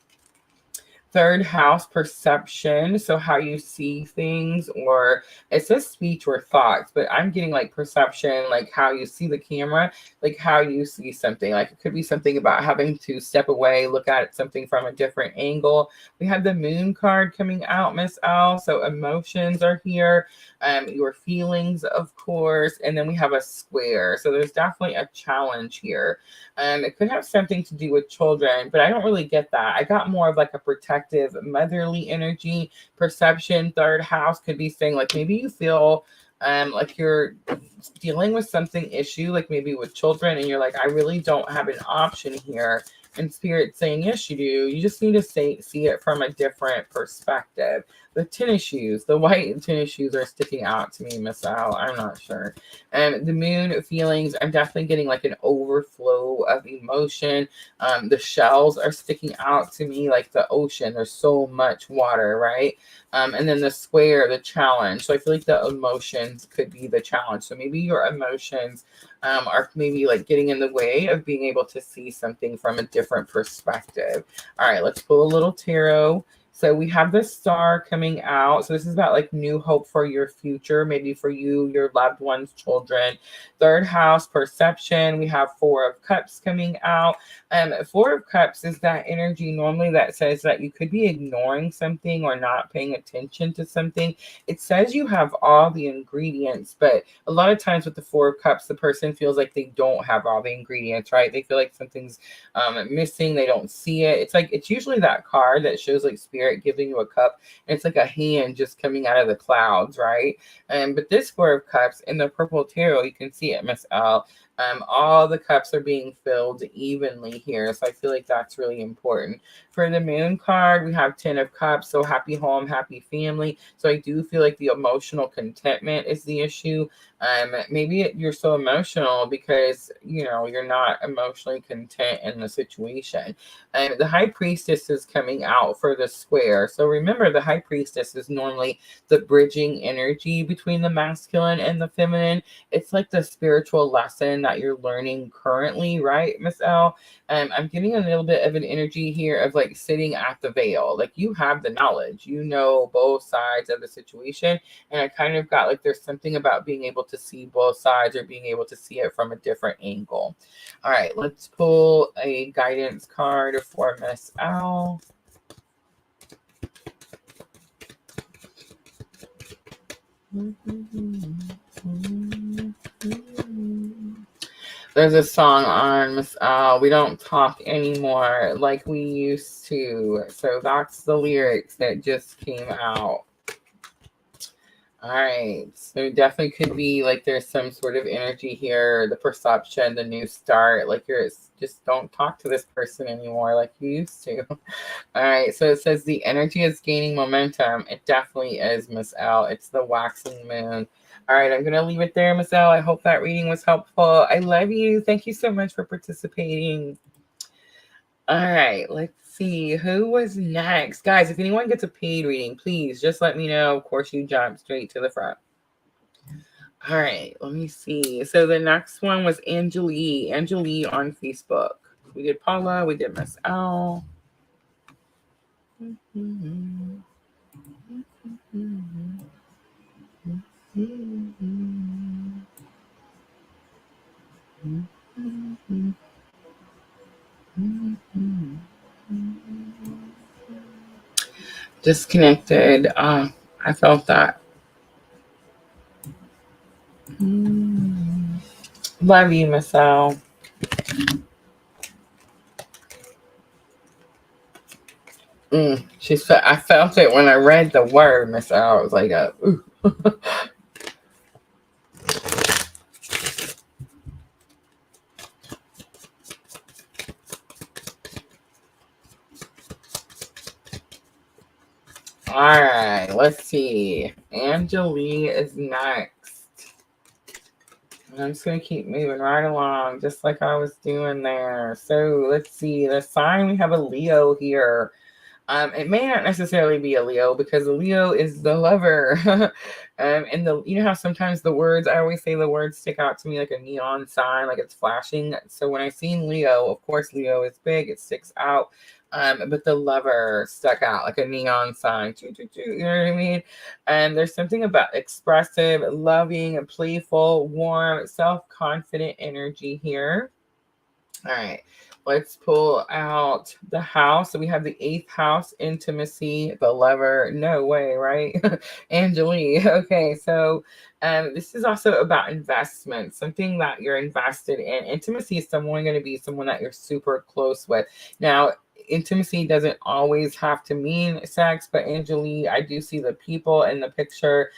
Speaker 1: Third house, perception. So how you see things, or it says speech or thoughts, but I'm getting like perception, like how you see the camera, like how you see something. Like it could be something about having to step away, look at something from a different angle. We have the Moon card coming out, Miss L. So emotions are here, your feelings, of course, and then we have a square. So there's definitely a challenge here. It could have something to do with children, but I don't really get that. I got more of like a protective motherly energy. Perception, third house could be saying like maybe you feel like you're dealing with something issue, like maybe with children, and you're like, I really don't have an option here. And Spirit saying, yes, you do. You just need to see it from a different perspective. The tennis shoes, the white tennis shoes are sticking out to me, Miss Al. I'm not sure. And the moon feelings, I'm definitely getting like an overflow of emotion. The shells are sticking out to me like the ocean. There's so much water, right? And then the square, the challenge. So I feel like the emotions could be the challenge. So maybe your emotions are maybe like getting in the way of being able to see something from a different perspective. All right, let's pull a little tarot. So we have the star coming out. So this is about like new hope for your future, maybe for you, your loved ones, children. Third house, perception. We have Four of Cups coming out. Four of Cups is that energy normally that says that you could be ignoring something or not paying attention to something. It says you have all the ingredients, but a lot of times with the Four of Cups, the person feels like they don't have all the ingredients, right? They feel like something's missing. They don't see it. It's like, it's usually that card that shows like spirit giving you a cup, and it's like a hand just coming out of the clouds, right? But this Four of Cups in the purple tarot, you can see it, Miss L. All the cups are being filled evenly here. So I feel like that's really important. For the moon card, we have 10 of Cups. So happy home, happy family. So I do feel like the emotional contentment is the issue. Maybe you're so emotional because, you know, you're not emotionally content in the situation. The High Priestess is coming out for the square. So remember, the High Priestess is normally the bridging energy between the masculine and the feminine. It's like the spiritual lesson that you're learning currently, right, Miss L? I'm getting a little bit of an energy here of like sitting at the veil. Like you have the knowledge, you know both sides of the situation. And I kind of got like there's something about being able to see both sides or being able to see it from a different angle. All right, let's pull a guidance card for Miss L. There's a song on Miss We Don't Talk Anymore Like We Used to. So that's the lyrics that just came out. All right. So it definitely could be like there's some sort of energy here, the perception, the new start. Like you're just don't talk to this person anymore like you used to. All right. So it says the energy is gaining momentum. It definitely is, Miss L. It's the waxing moon. All right, I'm going to leave it there, Miss L. I hope that reading was helpful. I love you. Thank you so much for participating. All right, let's see. Who was next? Guys, if anyone gets a paid reading, please just let me know. Of course, you jump straight to the front. All right, let me see. So the next one was Angelique. Angelique on Facebook. We did Paula. We did Miss L. Disconnected. I felt that. Love you, Miss L. I felt it when I read the word, Miss L. I was like, ooh. All right, let's see. Angelique is next. I'm just going to keep moving right along, just like I was doing there. So let's see. The sign, we have a Leo here. It may not necessarily be a Leo because a Leo is the lover. And you know how sometimes the words, I always say the words stick out to me like a neon sign, like it's flashing. So when I seen Leo, of course, Leo is big, it sticks out. But the lover stuck out like a neon sign. You know what I mean? And there's something about expressive, loving, playful, warm, self-confident energy here. All right, let's pull out the house. So we have the 8th house, intimacy, the lover. No way, right? Angelique. Okay, so this is also about investment, something that you're invested in. Intimacy is going to be someone that you're super close with. Now, intimacy doesn't always have to mean sex, but Angelique, I do see the people in the picture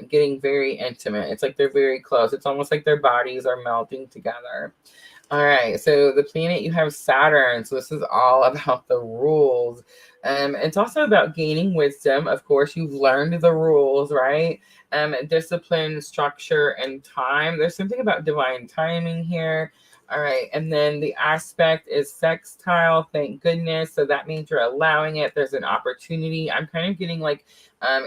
Speaker 1: getting very intimate. It's like they're very close. It's almost like their bodies are melting together. All right, so the planet, you have Saturn. So this is all about the rules. It's also about gaining wisdom. Of course, you've learned the rules, right? Discipline, structure, and time. There's something about divine timing here. All right, and then the aspect is sextile, thank goodness. So that means you're allowing it. There's an opportunity. I'm kind of getting like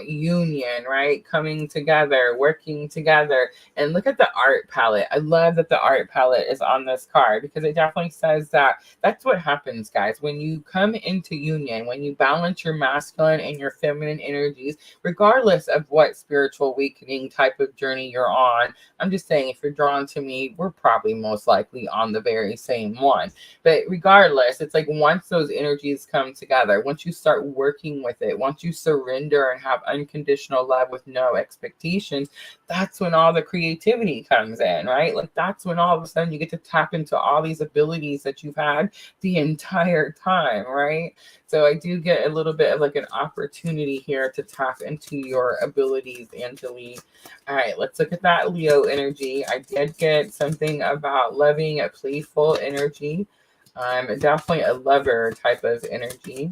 Speaker 1: union, right? Coming together, working together. And look at the art palette. I love that the art palette is on this card because it definitely says that that's what happens, guys. When you come into union, when you balance your masculine and your feminine energies, regardless of what spiritual awakening type of journey you're on, I'm just saying, if you're drawn to me, we're probably most likely on the very same one. But regardless, it's like once those energies come together, once you start working with it, once you surrender and have unconditional love with no expectations, that's when all the creativity comes in, right? Like that's when all of a sudden you get to tap into all these abilities that you've had the entire time, right? So I do get a little bit of like an opportunity here to tap into your abilities, Angelique. All right, let's look at that Leo energy. I did get something about loving, a playful energy. Definitely a lover type of energy.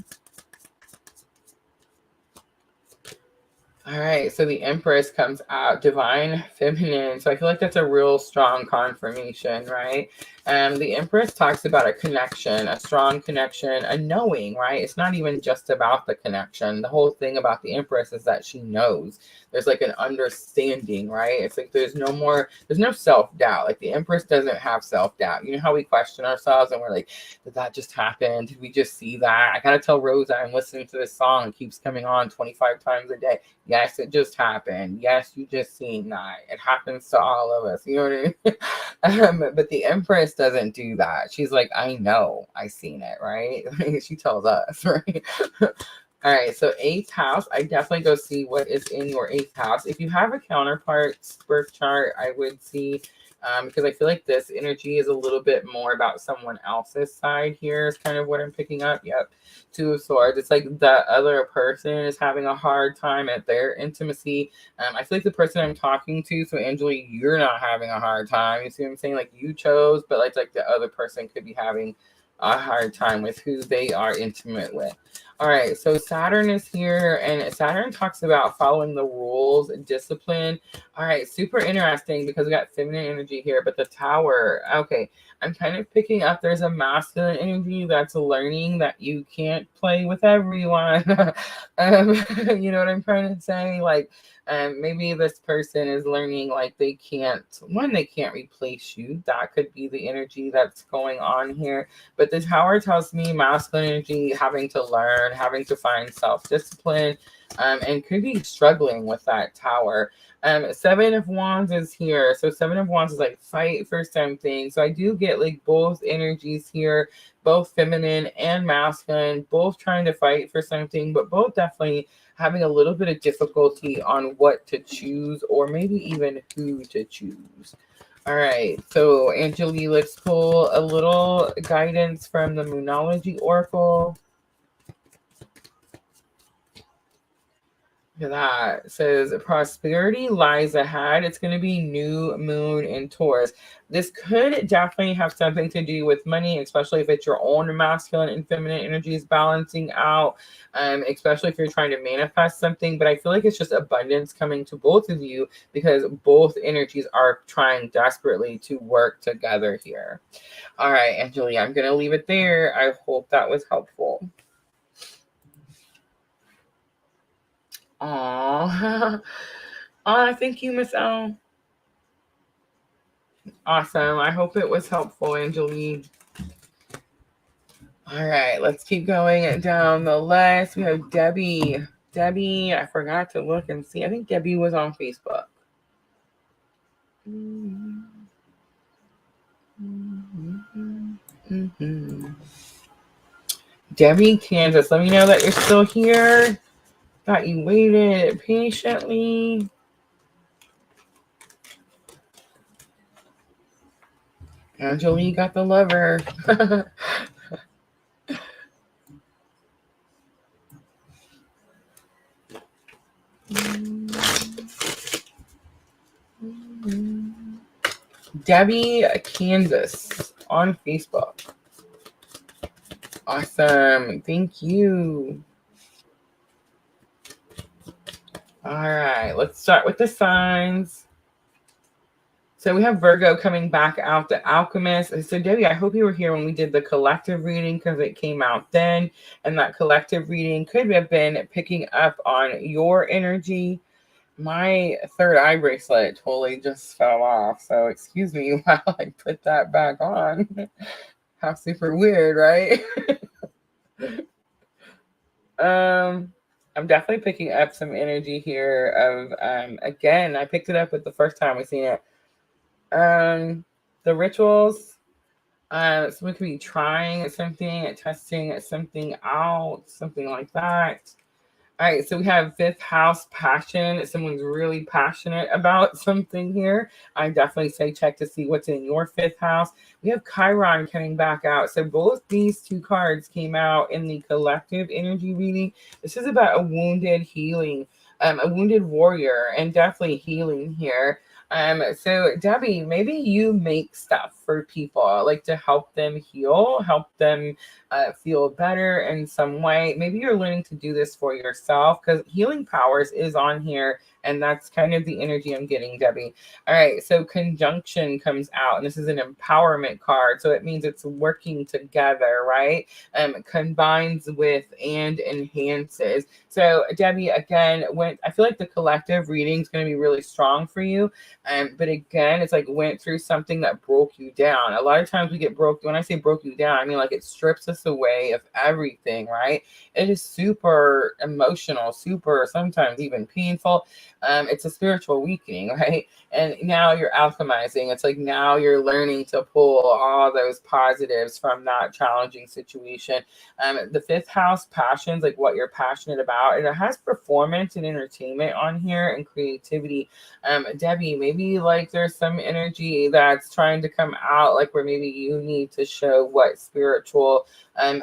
Speaker 1: All right, so the Empress comes out, divine feminine. So I feel like that's a real strong confirmation, right? The Empress talks about a connection, a strong connection, a knowing, right? It's not even just about the connection. The whole thing about the Empress is that she knows. There's like an understanding, right? It's like there's no self-doubt. Like the Empress doesn't have self-doubt. You know how we question ourselves and we're like, did that just happen? Did we just see that? I gotta tell Rosa I'm listening to this song. It keeps coming on 25 times a day. Yes, it just happened. Yes, you just seen that. It happens to all of us. You know what I mean? But the Empress doesn't do that. She's like, I know, I seen it, right? She tells us, right? All right, so 8th house. I definitely go see what is in your 8th house. If you have a counterpart's birth chart, I would see, because I feel like this energy is a little bit more about someone else's side here is kind of what I'm picking up. Yep. 2 of Swords. It's like the other person is having a hard time at their intimacy. I feel like the person I'm talking to, so Angela, you're not having a hard time. You see what I'm saying? Like you chose, but like the other person could be having a hard time with who they are intimate with. All right, so Saturn is here, and Saturn talks about following the rules, discipline. All right, super interesting because we got feminine energy here, but the Tower. Okay, I'm kind of picking up there's a masculine energy that's learning that you can't play with everyone. You know what I'm trying to say? Like, maybe this person is learning like they can't replace you. That could be the energy that's going on here. But the Tower tells me masculine energy, having to learn, having to find self-discipline, and could be struggling with that Tower. 7 of Wands is here. So 7 of Wands is like fight for something. So I do get like both energies here, both feminine and masculine, both trying to fight for something, but both definitely having a little bit of difficulty on what to choose or maybe even who to choose. All right, so Angelique, let's pull a little guidance from the Moonology Oracle. Look at that. It says prosperity lies ahead. It's going to be new moon in Taurus. This could definitely have something to do with money, especially if it's your own masculine and feminine energies balancing out, especially if you're trying to manifest something. But I feel like it's just abundance coming to both of you because both energies are trying desperately to work together here. All right, Angelique, I'm going to leave it there. I hope that was helpful. Aw. Thank you, Miss L. Awesome. I hope it was helpful, Angelique. All right, let's keep going down the list. We have Debbie. Debbie, I forgot to look and see. I think Debbie was on Facebook. Debbie, Kansas, let me know that you're still here. That you waited patiently. Angelique got the lover. Debbie, Kansas on Facebook. Awesome. Thank you. All right, let's start with the signs. So we have Virgo coming back out, the Alchemist. So Debbie, I hope you were here when we did the collective reading because it came out then. And that collective reading could have been picking up on your energy. My third eye bracelet totally just fell off. So excuse me while I put that back on. How super weird, right? I'm definitely picking up some energy here of again, I picked it up with the first time we seen it. The rituals. Someone could be trying something, testing something out, something like that. All right, so we have fifth house passion. Someone's really passionate about something here. I definitely say check to see what's in your fifth house. We have Chiron coming back out. So both these two cards came out in the collective energy reading. This is about a wounded healing, a wounded warrior, and definitely healing here. So Debbie, maybe you make stuff for people, like to help them heal, help them feel better in some way. Maybe you're learning to do this for yourself because healing powers is on here. And that's kind of the energy I'm getting, Debbie. All right. So conjunction comes out, and this is an empowerment card. So it means it's working together, right? Combines with and enhances. So Debbie, again, I feel like the collective reading is going to be really strong for you. But again, it's like went through something that broke you down. A lot of times we get broke. When I say broke you down, I mean like it strips us away of everything, right? It is super emotional, super sometimes even painful. It's a spiritual weakening, right? And now you're alchemizing. It's like now you're learning to pull all those positives from that challenging situation. The fifth house passions, like what you're passionate about, and it has performance and entertainment on here and creativity. Debbie, maybe like there's some energy that's trying to come out, like where maybe you need to show what spiritual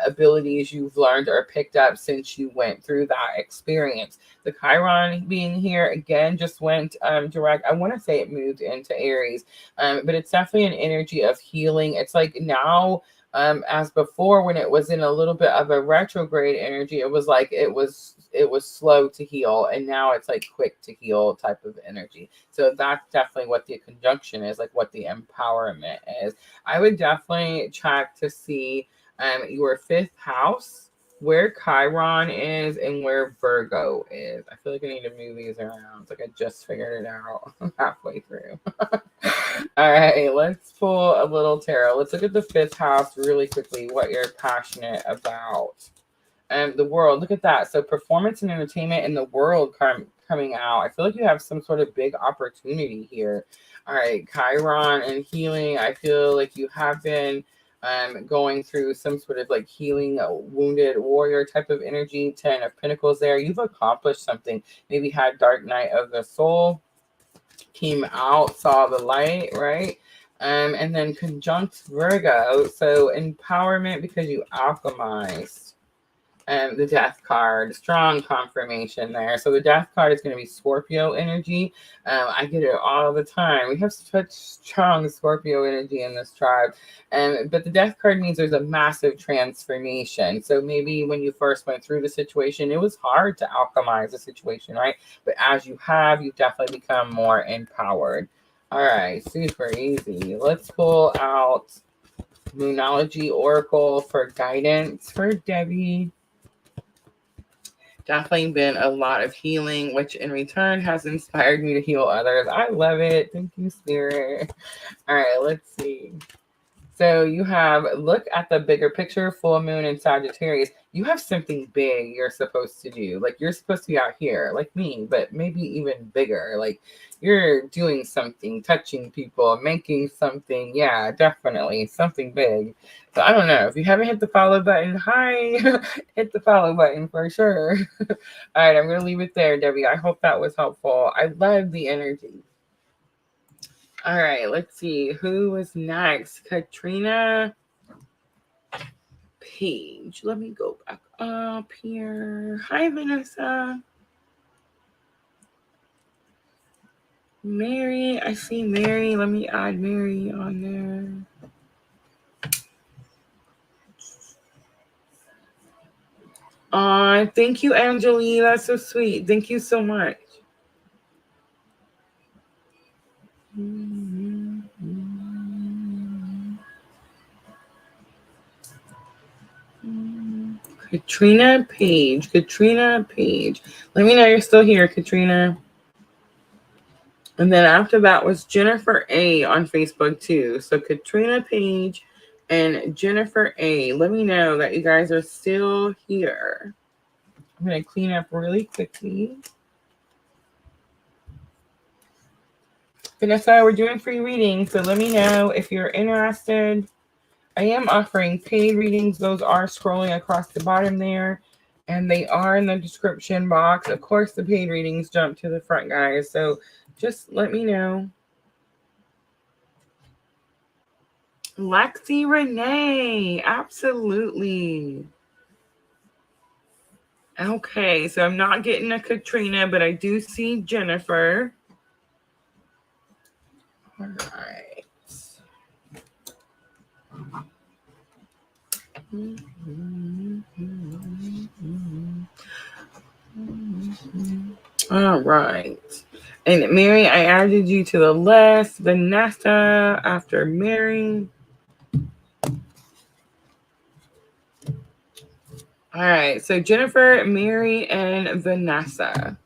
Speaker 1: abilities you've learned or picked up since you went through that experience. The Chiron being here again just went direct. I want to say it moved into Aries, but it's definitely an energy of healing. It's like now, as before, when it was in a little bit of a retrograde energy, it was like it was slow to heal, and now it's like quick to heal type of energy. So that's definitely what the conjunction is, like what the empowerment is. I would definitely check to see your fifth house, where Chiron is and where Virgo is. I feel like I need to move these around. It's like I just figured it out halfway through. All right, let's pull a little tarot. Let's look at the fifth house really quickly, what you're passionate about. The world, look at that. So performance and entertainment in the world coming out. I feel like you have some sort of big opportunity here. All right, Chiron and healing. I feel like you have been going through some sort of like healing a wounded warrior type of energy. 10 of Pentacles there. You've accomplished something. Maybe had dark night of the soul, came out, saw the light, right? And then conjunct Virgo. So empowerment because you alchemized. The death card, strong confirmation there. So the death card is going to be Scorpio energy. I get it all the time. We have such strong Scorpio energy in this tribe. But the death card means there's a massive transformation. So maybe when you first went through the situation, it was hard to alchemize the situation, right? But as you've definitely become more empowered. All right, super easy. Let's pull out Moonology Oracle for guidance for Debbie. Definitely been a lot of healing, which in return has inspired me to heal others. I love it. Thank you, Spirit. All right, let's see. So you have, look at the bigger picture, full moon in Sagittarius. You have something big you're supposed to do. Like you're supposed to be out here, like me, but maybe even bigger. Like you're doing something, touching people, making something. Yeah, definitely something big. So I don't know. If you haven't hit the follow button, hi, hit the follow button for sure. All right, I'm going to leave it there, Debbie. I hope that was helpful. I love the energy. All right, let's see. Who was next? Katrina Page. Let me go back up here. Hi, Vanessa. Mary. I see Mary. Let me add Mary on there. Thank you, Angelique. That's so sweet. Thank you so much. Katrina Page. Let me know you're still here, Katrina. And then after that was Jennifer A on Facebook too. So Katrina Page and Jennifer A. Let me know that you guys are still here. I'm going to clean up really quickly. Vanessa, we're doing free readings, so let me know if you're interested. I am offering paid readings. Those are scrolling across the bottom there, and they are in the description box. Of course, the paid readings jump to the front, guys, so just let me know. Lexi Renee, absolutely. Okay, so I'm not getting a Katrina, but I do see Jennifer. All right. All right. And Mary, I added you to the list. Vanessa after Mary. All right. So Jennifer, Mary, and Vanessa.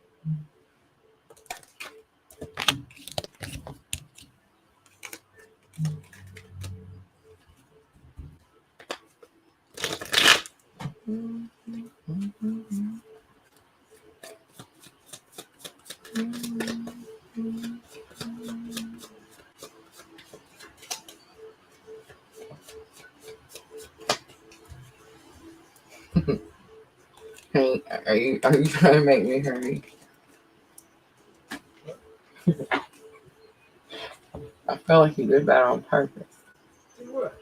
Speaker 1: Hey, are you trying to make me hurry? I feel like you did that on purpose. What?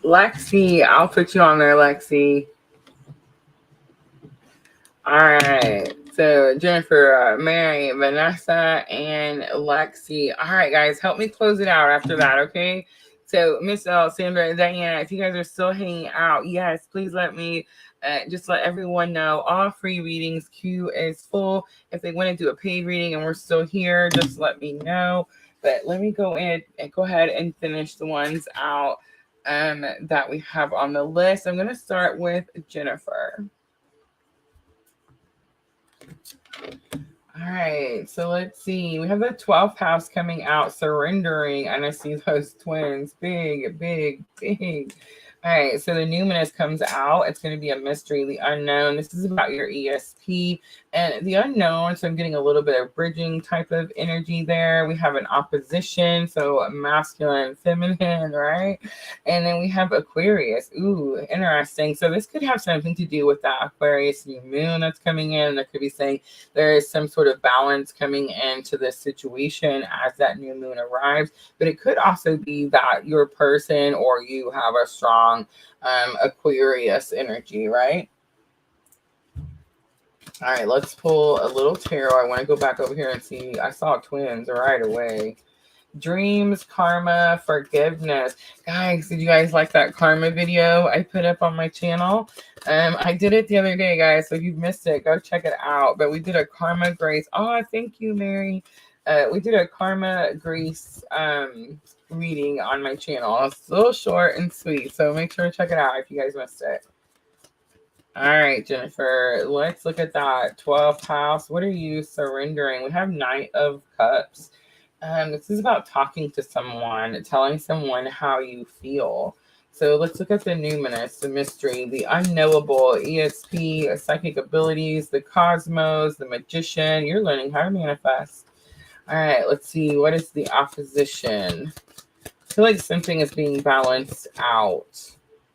Speaker 1: Lexi, I'll put you on there, Lexi. All right. So Jennifer, Mary, Vanessa, and Lexi. All right, guys, help me close it out after that, okay? So Miss Sandra and Diana, if you guys are still hanging out, yes, please let me just let everyone know all free readings queue is full. If they want to do a paid reading and we're still here, just let me know. But let me go ahead and finish the ones out that we have on the list. I'm going to start with Jennifer. All right, so let's see. We have the 12th house coming out, surrendering, and I see those twins. Big, big, big. All right, so the numinous comes out. It's going to be a mystery, the unknown. This is about your ESP and the unknown. So I'm getting a little bit of bridging type of energy there. We have an opposition, so masculine, feminine, right? And then we have Aquarius. Ooh, interesting. So this could have something to do with that Aquarius new moon that's coming in. That could be saying there is some sort of balance coming into this situation as that new moon arrives. But it could also be that your person or you have a strong Aquarius energy, right? All right, let's pull a little tarot. I want to go back over here and see. I saw twins right away. Dreams, karma, forgiveness. Guys, did you guys like that karma video I put up on my channel? I did it the other day, guys. So if you've missed it, go check it out. But we did a karma grace. Oh, thank you, Mary. We did a karma grace reading on my channel. It's a little short and sweet. So make sure to check it out if you guys missed it. All right, Jennifer, let's look at that 12th house. What are you surrendering? We have Knight of Cups. This is about talking to someone, telling someone how you feel. So let's look at the numinous, the mystery, the unknowable, ESP, psychic abilities, the cosmos, the magician. You're learning how to manifest. All right, let's see. What is the opposition? I feel like something is being balanced out.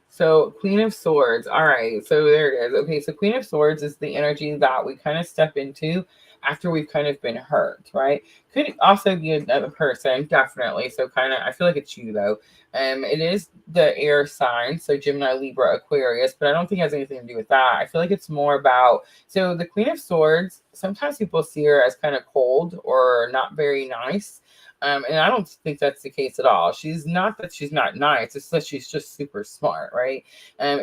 Speaker 1: So Queen of Swords. All right, so there it is. Okay, so Queen of Swords is the energy that we kind of step into after we've kind of been hurt, right? Could also be another person, definitely. So kind of, I feel like it's you though. It is the air sign, so Gemini, Libra, Aquarius, but I don't think it has anything to do with that. I feel like it's more about, so the Queen of Swords, sometimes people see her as kind of cold or not very nice. And I don't think that's the case at all. She's not that she's not nice. It's that she's just super smart, right?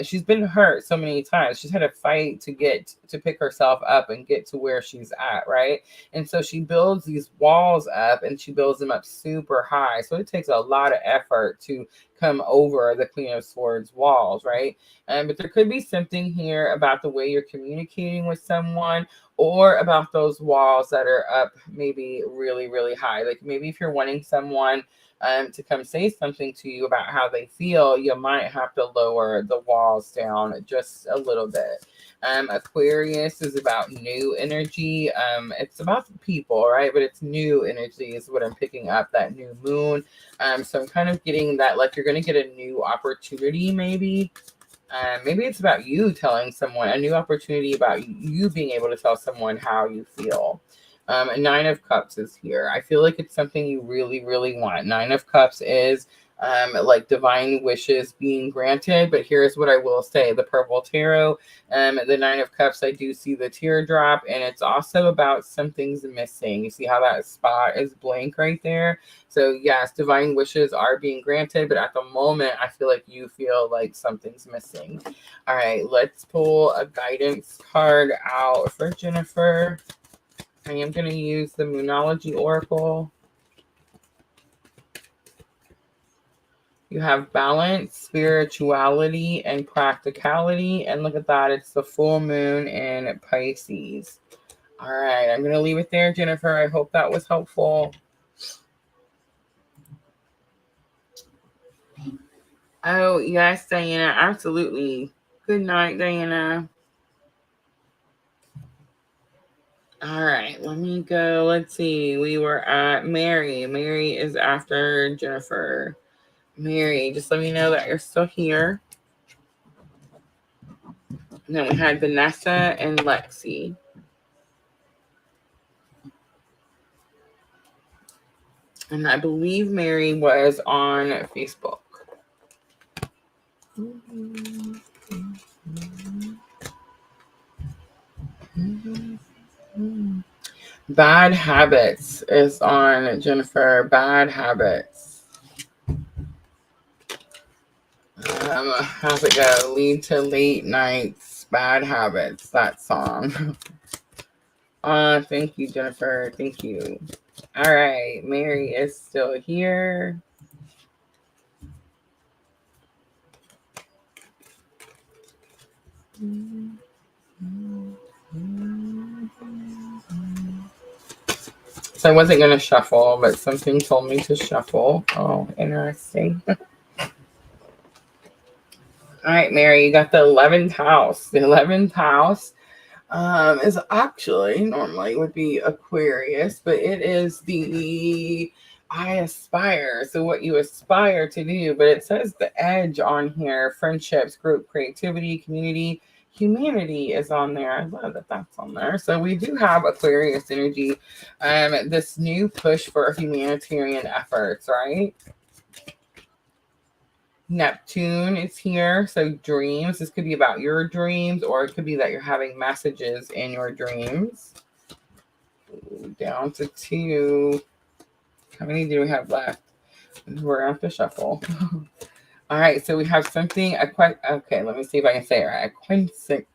Speaker 1: She's been hurt so many times. She's had to fight to get to pick herself up and get to where she's at, right? And so she builds these walls up and she builds them up super high. So it takes a lot of effort to come over the Queen of Swords walls, right? But there could be something here about the way you're communicating with someone, or about those walls that are up maybe really, really high. Like maybe if you're wanting someone to come say something to you about how they feel, you might have to lower the walls down just a little bit. Aquarius is about new energy. It's about people, right? But it's new energy is what I'm picking up, that new moon. So I'm kind of getting that, like you're going to get a new opportunity, maybe. Maybe it's about you telling someone, a new opportunity about you being able to tell someone how you feel. Nine of Cups is here. I feel like it's something you really, really want. Nine of Cups is like divine wishes being granted. But here's what I will say. The Purple Tarot, the Nine of Cups, I do see the teardrop. And it's also about something's missing. You see how that spot is blank right there? So yes, divine wishes are being granted. But at the moment, I feel like you feel like something's missing. All right, let's pull a guidance card out for Jennifer. I am going to use the Moonology Oracle. You have balance, spirituality, and practicality. And look at that. It's the full moon in Pisces. All right. I'm going to leave it there, Jennifer. I hope that was helpful. Oh, yes, Diana. Absolutely. Good night, Diana. All right, let me go. Let's see. We were at Mary. Mary is after Jennifer. Mary, just let me know that you're still here. And then we had Vanessa and Lexi. And I believe Mary was on Facebook. Bad Habits is on Jennifer. Bad Habits. How's it go? Lead to late nights. Bad Habits. That song. Thank you, Jennifer. Thank you. All right. Mary is still here. So I wasn't going to shuffle, but something told me to shuffle. Oh, interesting. All right, Mary, you got the 11th house. The 11th house is actually normally would be Aquarius, but it is the I aspire. So what you aspire to do, but it says the edge on here, friendships, group, creativity, community, humanity is on there. I love that that's on there. So we do have Aquarius energy, this new push for humanitarian efforts, right? Neptune is here. So dreams. This could be about your dreams, or it could be that you're having messages in your dreams. Down to 2. How many do we have left? We're going to have to shuffle. All right. So we have something. Okay. Let me see if I can say it right. Quinsync.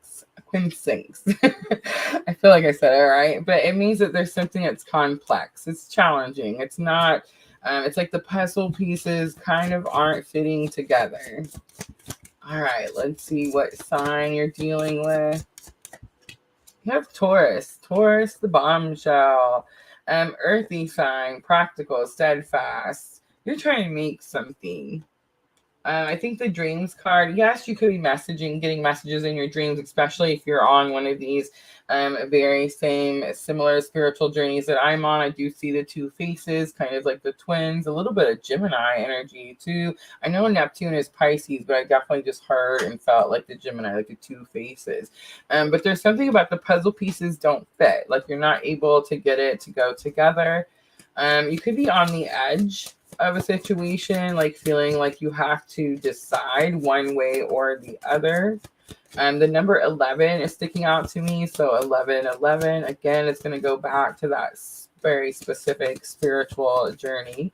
Speaker 1: I feel like I said it right. But it means that there's something that's complex. It's challenging. It's not. It's like the puzzle pieces kind of aren't fitting together. All right, let's see what sign you're dealing with. You have Taurus. Taurus, the bombshell. Earthy sign, practical, steadfast. You're trying to make something. I think the dreams card, yes, you could be getting messages in your dreams, especially if you're on one of these very similar spiritual journeys that I'm on. I do see the 2 faces, kind of like the twins, a little bit of Gemini energy too. I know Neptune is Pisces, but I definitely just heard and felt like the Gemini, like the 2 faces. But there's something about the puzzle pieces don't fit. Like you're not able to get it to go together. You could be on the edge of a situation, like feeling like you have to decide one way or the other. The number 11 is sticking out to me. So 11, again, it's going to go back to that very specific spiritual journey.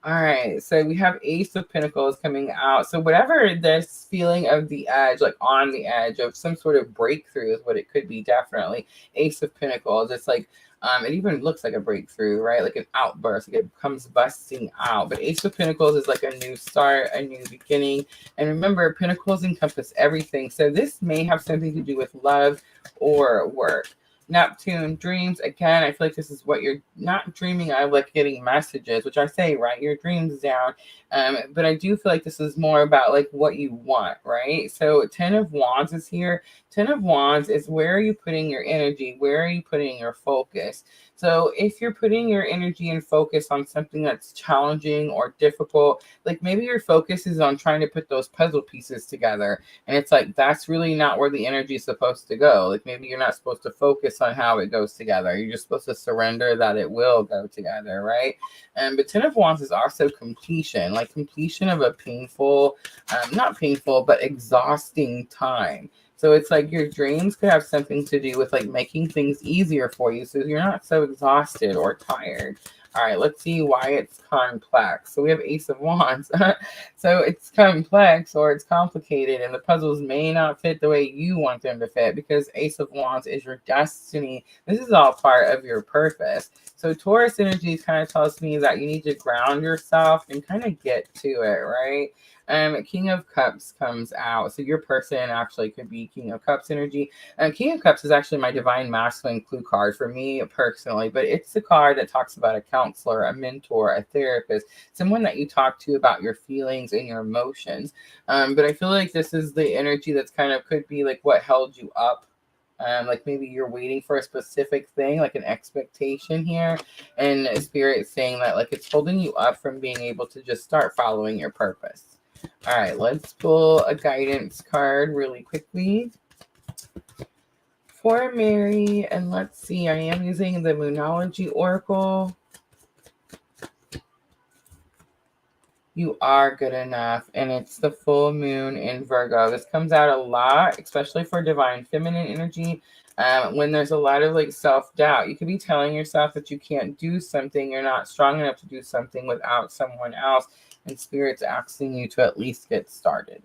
Speaker 1: All right, so we have Ace of Pentacles coming out. So whatever this feeling of the edge, like on the edge of some sort of breakthrough is what it could be, definitely. Ace of Pentacles, it's like It even looks like a breakthrough, right? Like an outburst, like it comes busting out. But Ace of Pentacles is like a new start, a new beginning. And remember, Pentacles encompass everything. So this may have something to do with love or work. Neptune, dreams. Again, I feel like this is what you're not dreaming of, like getting messages, which I say, write your dreams down. But I do feel like this is more about like what you want, right? So 10 of Wands is here. 10 of Wands is where are you putting your energy? Where are you putting your focus? So if you're putting your energy and focus on something that's challenging or difficult, like maybe your focus is on trying to put those puzzle pieces together. And it's like, that's really not where the energy is supposed to go. Like maybe you're not supposed to focus on how it goes together. You're just supposed to surrender that it will go together, right? But 10 of Wands is also completion, like completion of a painful, not painful, but exhausting time. So it's like your dreams could have something to do with like making things easier for you so you're not so exhausted or tired. All right, let's see why it's complex. So we have Ace of Wands. So it's complex or it's complicated and the puzzles may not fit the way you want them to fit because Ace of Wands is your destiny. This is all part of your purpose. So Taurus energy kind of tells me that you need to ground yourself and kind of get to it, right? King of Cups comes out. So your person actually could be King of Cups energy. King of Cups is actually my divine masculine clue card for me personally, but it's the card that talks about a counselor, a mentor, a therapist, someone that you talk to about your feelings and your emotions. But I feel like this is the energy that's kind of could be like what held you up. Like maybe you're waiting for a specific thing, like an expectation here, and Spirit saying that like it's holding you up from being able to just start following your purpose. All right, let's pull a guidance card really quickly for Mary. And let's see, I am using the Moonology Oracle. You are good enough. And it's the full moon in Virgo. This comes out a lot, especially for divine feminine energy. When there's a lot of like self-doubt, you could be telling yourself that you can't do something, you're not strong enough to do something without someone else. And Spirit's asking you to at least get started.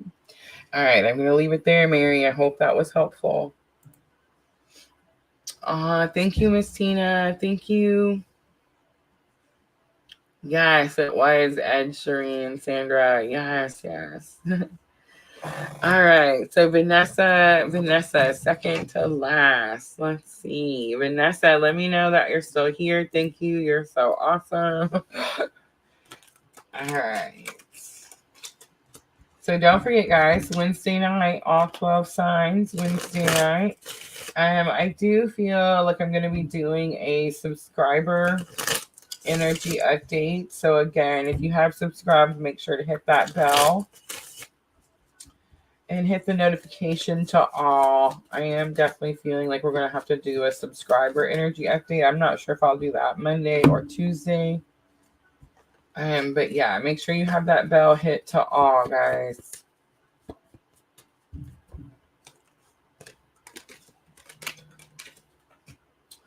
Speaker 1: All right, I'm going to leave it there, Mary. I hope that was helpful. Thank you, Miss Tina. Thank you. Yes, it was Ed Sheeran, Sandra. Yes. All right, so Vanessa, second to last. Let's see. Vanessa, let me know that you're still here. Thank you. You're so awesome. All right. So don't forget, guys, Wednesday night, all 12 signs, Wednesday night. I do feel like I'm going to be doing a subscriber energy update. So again, if you have subscribed, make sure to hit that bell and hit the notification to all. I am definitely feeling like we're going to have to do a subscriber energy update. I'm not sure if I'll do that Monday or Tuesday. But yeah, make sure you have that bell hit to all, guys.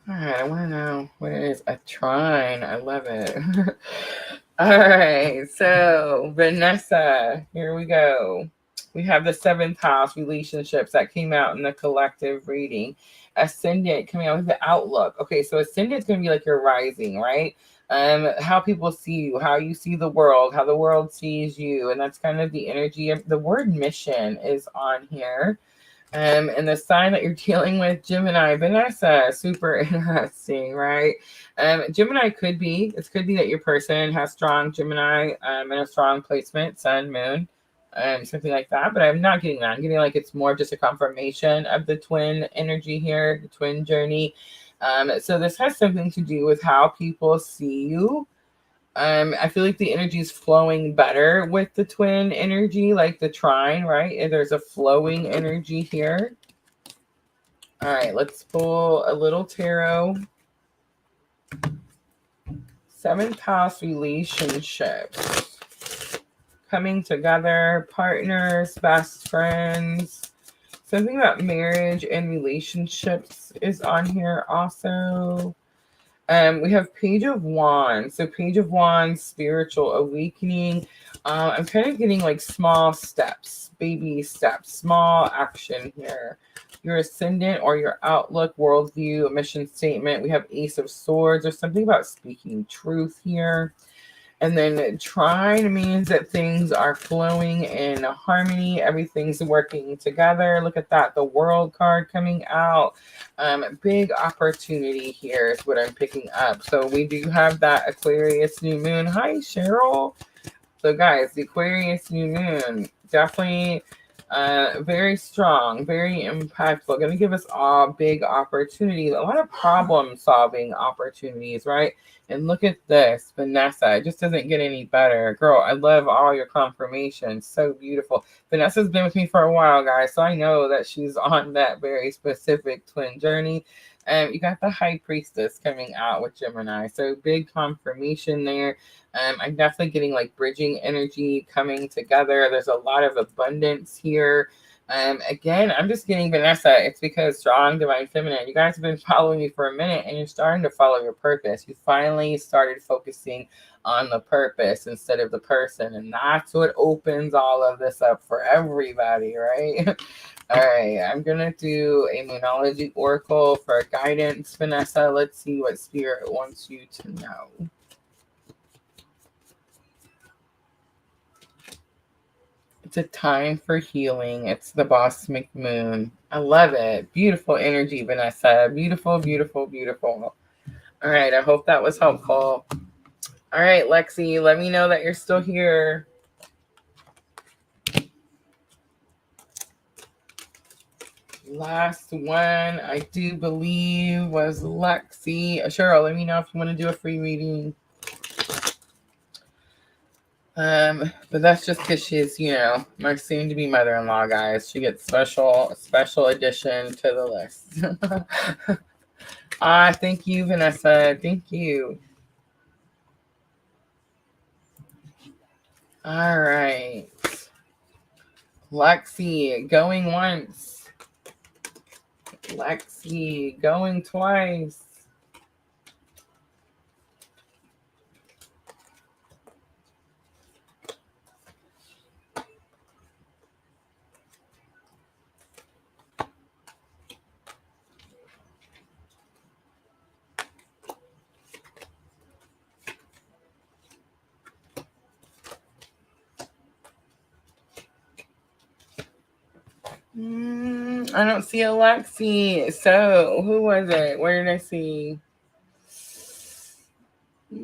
Speaker 1: All right, I want to know what it is. A trine. I love it. All right, so Vanessa, here we go. We have the 7th house relationships that came out in the collective reading. Ascendant coming out with the outlook. Okay, so Ascendant is going to be like your rising, right? How people see you, how you see the world, how the world sees you. And that's kind of the energy of the word mission is on here. And the sign that you're dealing with, Gemini, Vanessa, super interesting, right? Gemini could be that your person has strong Gemini and a strong placement, sun, moon, something like that. But I'm not getting that. I'm getting like it's more just a confirmation of the twin energy here, the twin journey. So this has something to do with how people see you. I feel like the energy is flowing better with the twin energy, like the trine, right? And there's a flowing energy here. All right, let's pull a little tarot. 7th house relationships. Coming together, partners, best friends. Something about marriage and relationships is on here also. We have Page of Wands. So Page of Wands, spiritual awakening. I'm kind of getting like small steps, baby steps, small action here. Your ascendant or your outlook, worldview, a mission statement. We have Ace of Swords. There's something about speaking truth here. And then trine means that things are flowing in harmony. Everything's working together. Look at that. The world card coming out. Big opportunity here is what I'm picking up. So we do have that Aquarius new moon. Hi, Cheryl. So guys, the Aquarius new moon, definitely very strong, very impactful. Going to give us all big opportunities, a lot of problem solving opportunities, right? And look at this, Vanessa. It just doesn't get any better. Girl, I love all your confirmations. So beautiful. Vanessa's been with me for a while, guys, so I know that she's on that very specific twin journey. You got the High Priestess coming out with Gemini. So big confirmation there. I'm definitely getting like bridging energy coming together. There's a lot of abundance here. Again, I'm just getting Vanessa. It's because strong divine feminine. You guys have been following me for a minute and you're starting to follow your purpose. You finally started focusing on the purpose instead of the person. And that's what opens all of this up for everybody, right? All right, I'm going to do a Moonology Oracle for guidance, Vanessa. Let's see what Spirit wants you to know. It's a time for healing. It's the Bossmic Moon. I love it. Beautiful energy, Vanessa. Beautiful, beautiful, beautiful. All right, I hope that was helpful. All right, Lexi, let me know that you're still here. Last one, I do believe, was Lexi. Cheryl, let me know if you want to do a free reading. But that's just because she's, you know, my soon-to-be mother-in-law, guys. She gets special addition to the list. Thank you, Vanessa. Thank you. All right. Lexi, going once. Lexi, going twice. I don't see Alexi. So who was it? Where did I see? I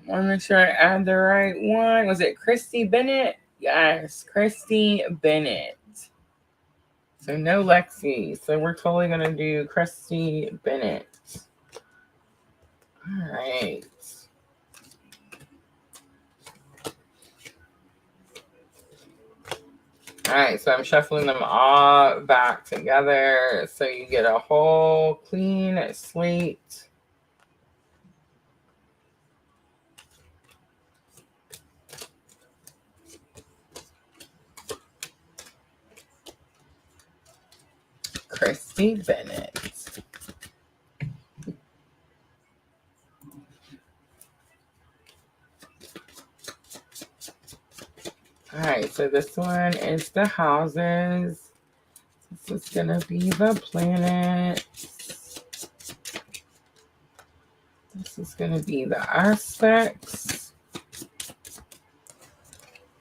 Speaker 1: want to make sure I add the right one. Was it Christy Bennett? Yes, Christy Bennett. So no Lexi. So we're totally going to do Christy Bennett. All right. All right, so I'm shuffling them all back together so you get a whole clean slate. Christy Bennett. All right, so this one is the houses. This is going to be the planets. This is going to be the aspects.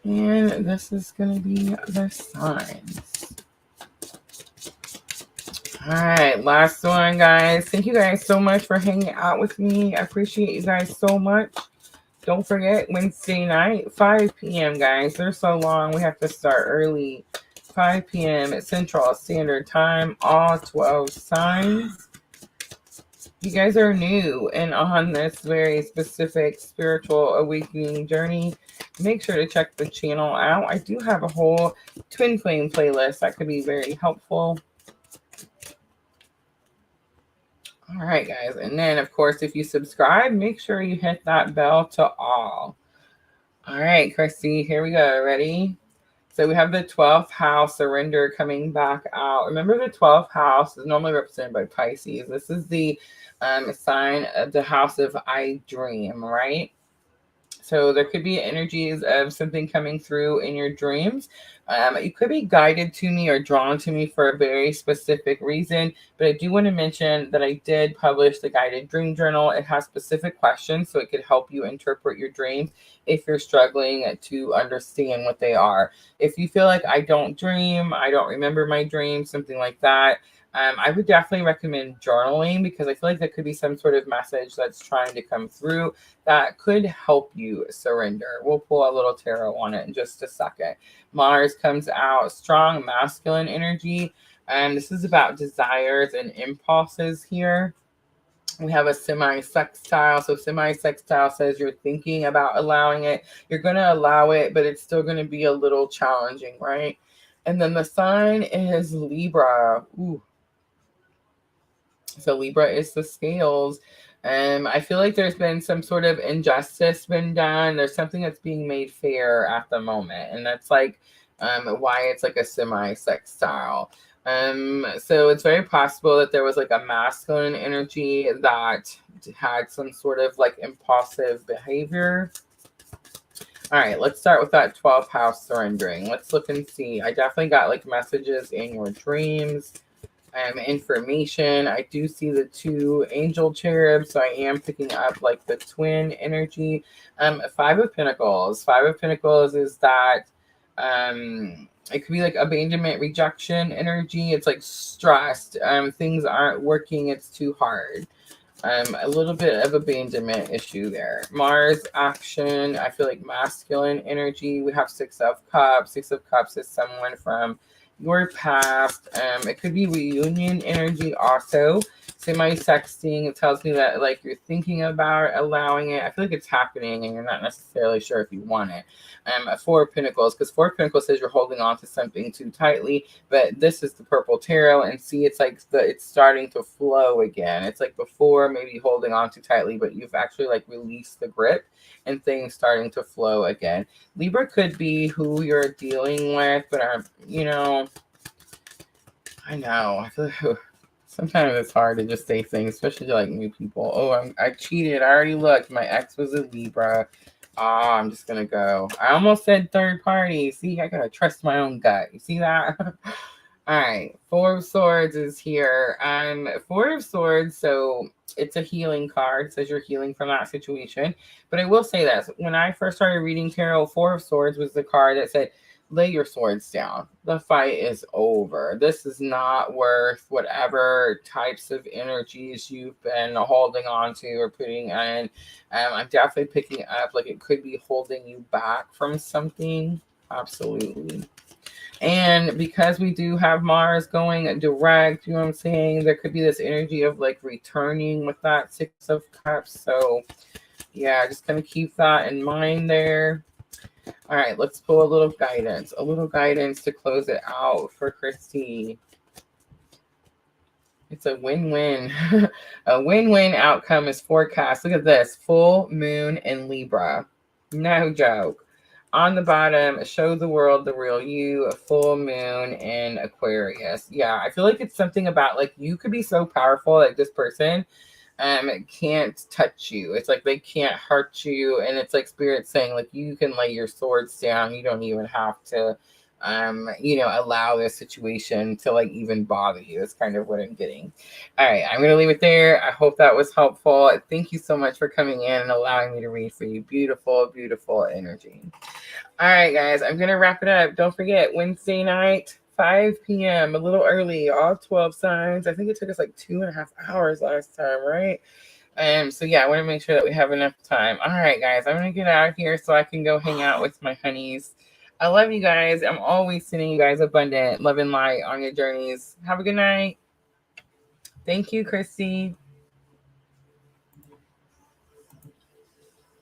Speaker 1: And this is going to be the signs. All right, last one, guys. Thank you guys so much for hanging out with me. I appreciate you guys so much. Don't forget, Wednesday night, 5 p.m., guys. They're so long. We have to start early. 5 p.m. at Central Standard Time. All 12 signs. You guys are new and on this very specific spiritual awakening journey. Make sure to check the channel out. I do have a whole twin flame playlist that could be very helpful. All right, guys. And then, of course, if you subscribe, make sure you hit that bell to all. All right, Christy, here we go. Ready? So we have the 12th house surrender coming back out. Remember, the 12th house is normally represented by Pisces. This is the sign of the house of I dream, right? So there could be energies of something coming through in your dreams. You could be guided to me or drawn to me for a very specific reason. But I do want to mention that I did publish the guided dream journal. It has specific questions, so it could help you interpret your dreams if you're struggling to understand what they are. If you feel like I don't dream, I don't remember my dreams, something like that, I would definitely recommend journaling, because I feel like there could be some sort of message that's trying to come through that could help you surrender. We'll pull a little tarot on it in just a second. Mars comes out, strong masculine energy. And this is about desires and impulses here. We have a semi-sextile. So semi-sextile says you're thinking about allowing it. You're going to allow it, but it's still going to be a little challenging, right? And then the sign is Libra. Ooh. So Libra is the scales. I feel like there's been some sort of injustice been done. There's something that's being made fair at the moment. And that's like why it's like a semi-sextile. So it's very possible that there was like a masculine energy that had some sort of like impulsive behavior. All right, let's start with that 12th house surrendering. Let's look and see. I definitely got like messages in your dreams. Information. I do see the 2 angel cherubs, so I am picking up like the twin energy. 5 of Pentacles. 5 of Pentacles is that it could be like abandonment, rejection energy. It's like stressed. Things aren't working. It's too hard. A little bit of abandonment issue there. Mars action. I feel like masculine energy. We have 6 of Cups. 6 of Cups is someone from your past. It could be reunion energy also. Semi-sexting, it tells me that like you're thinking about allowing it. I feel like it's happening and you're not necessarily sure if you want it. 4 of Pentacles, because 4 of Pentacles says you're holding on to something too tightly, but this is the purple tarot, and see, it's like it's starting to flow again. It's like before maybe holding on too tightly, but you've actually like released the grip and things starting to flow again. Libra could be who you're dealing with, but you know, I know. I feel like sometimes it's hard to just say things, especially to like new people. Oh, I cheated. I already looked. My ex was a Libra. I'm just gonna go. I almost said third party. See, I gotta trust my own gut. You see that? All right. 4 of Swords is here. 4 of Swords. So it's a healing card. It says you're healing from that situation. But I will say this: when I first started reading tarot, 4 of Swords was the card that said, lay your swords down. The fight is over. This is not worth whatever types of energies you've been holding on to or putting in. I'm definitely picking up like it could be holding you back from something. Absolutely. And because we do have Mars going direct, you know what I'm saying? There could be this energy of like returning with that 6 of Cups. So yeah, just gonna keep that in mind there. All right, let's pull a little guidance to close it out for Christy. It's a win-win. A win-win outcome is forecast. Look at this, full moon in Libra. No joke. On the bottom, show the world the real you, a full moon in Aquarius. Yeah, I feel like it's something about like you could be so powerful, like this person can't touch you. It's like they can't hurt you, and it's like spirit saying like you can lay your swords down. You don't even have to allow this situation to like even bother you. That's kind of what I'm getting. All right, I'm gonna leave it there. I hope that was helpful. Thank you so much for coming in and allowing me to read for you. Beautiful, beautiful energy. All right, guys, I'm gonna wrap it up. Don't forget, Wednesday night, 5 p.m., a little early, all 12 signs. I think it took us like 2.5 hours last time, right? So yeah, I want to make sure that we have enough time. All right, guys, I'm gonna get out of here so I can go hang out with my honeys. I love you guys. I'm always sending you guys abundant love and light on your journeys. Have a good night. Thank you, Christy.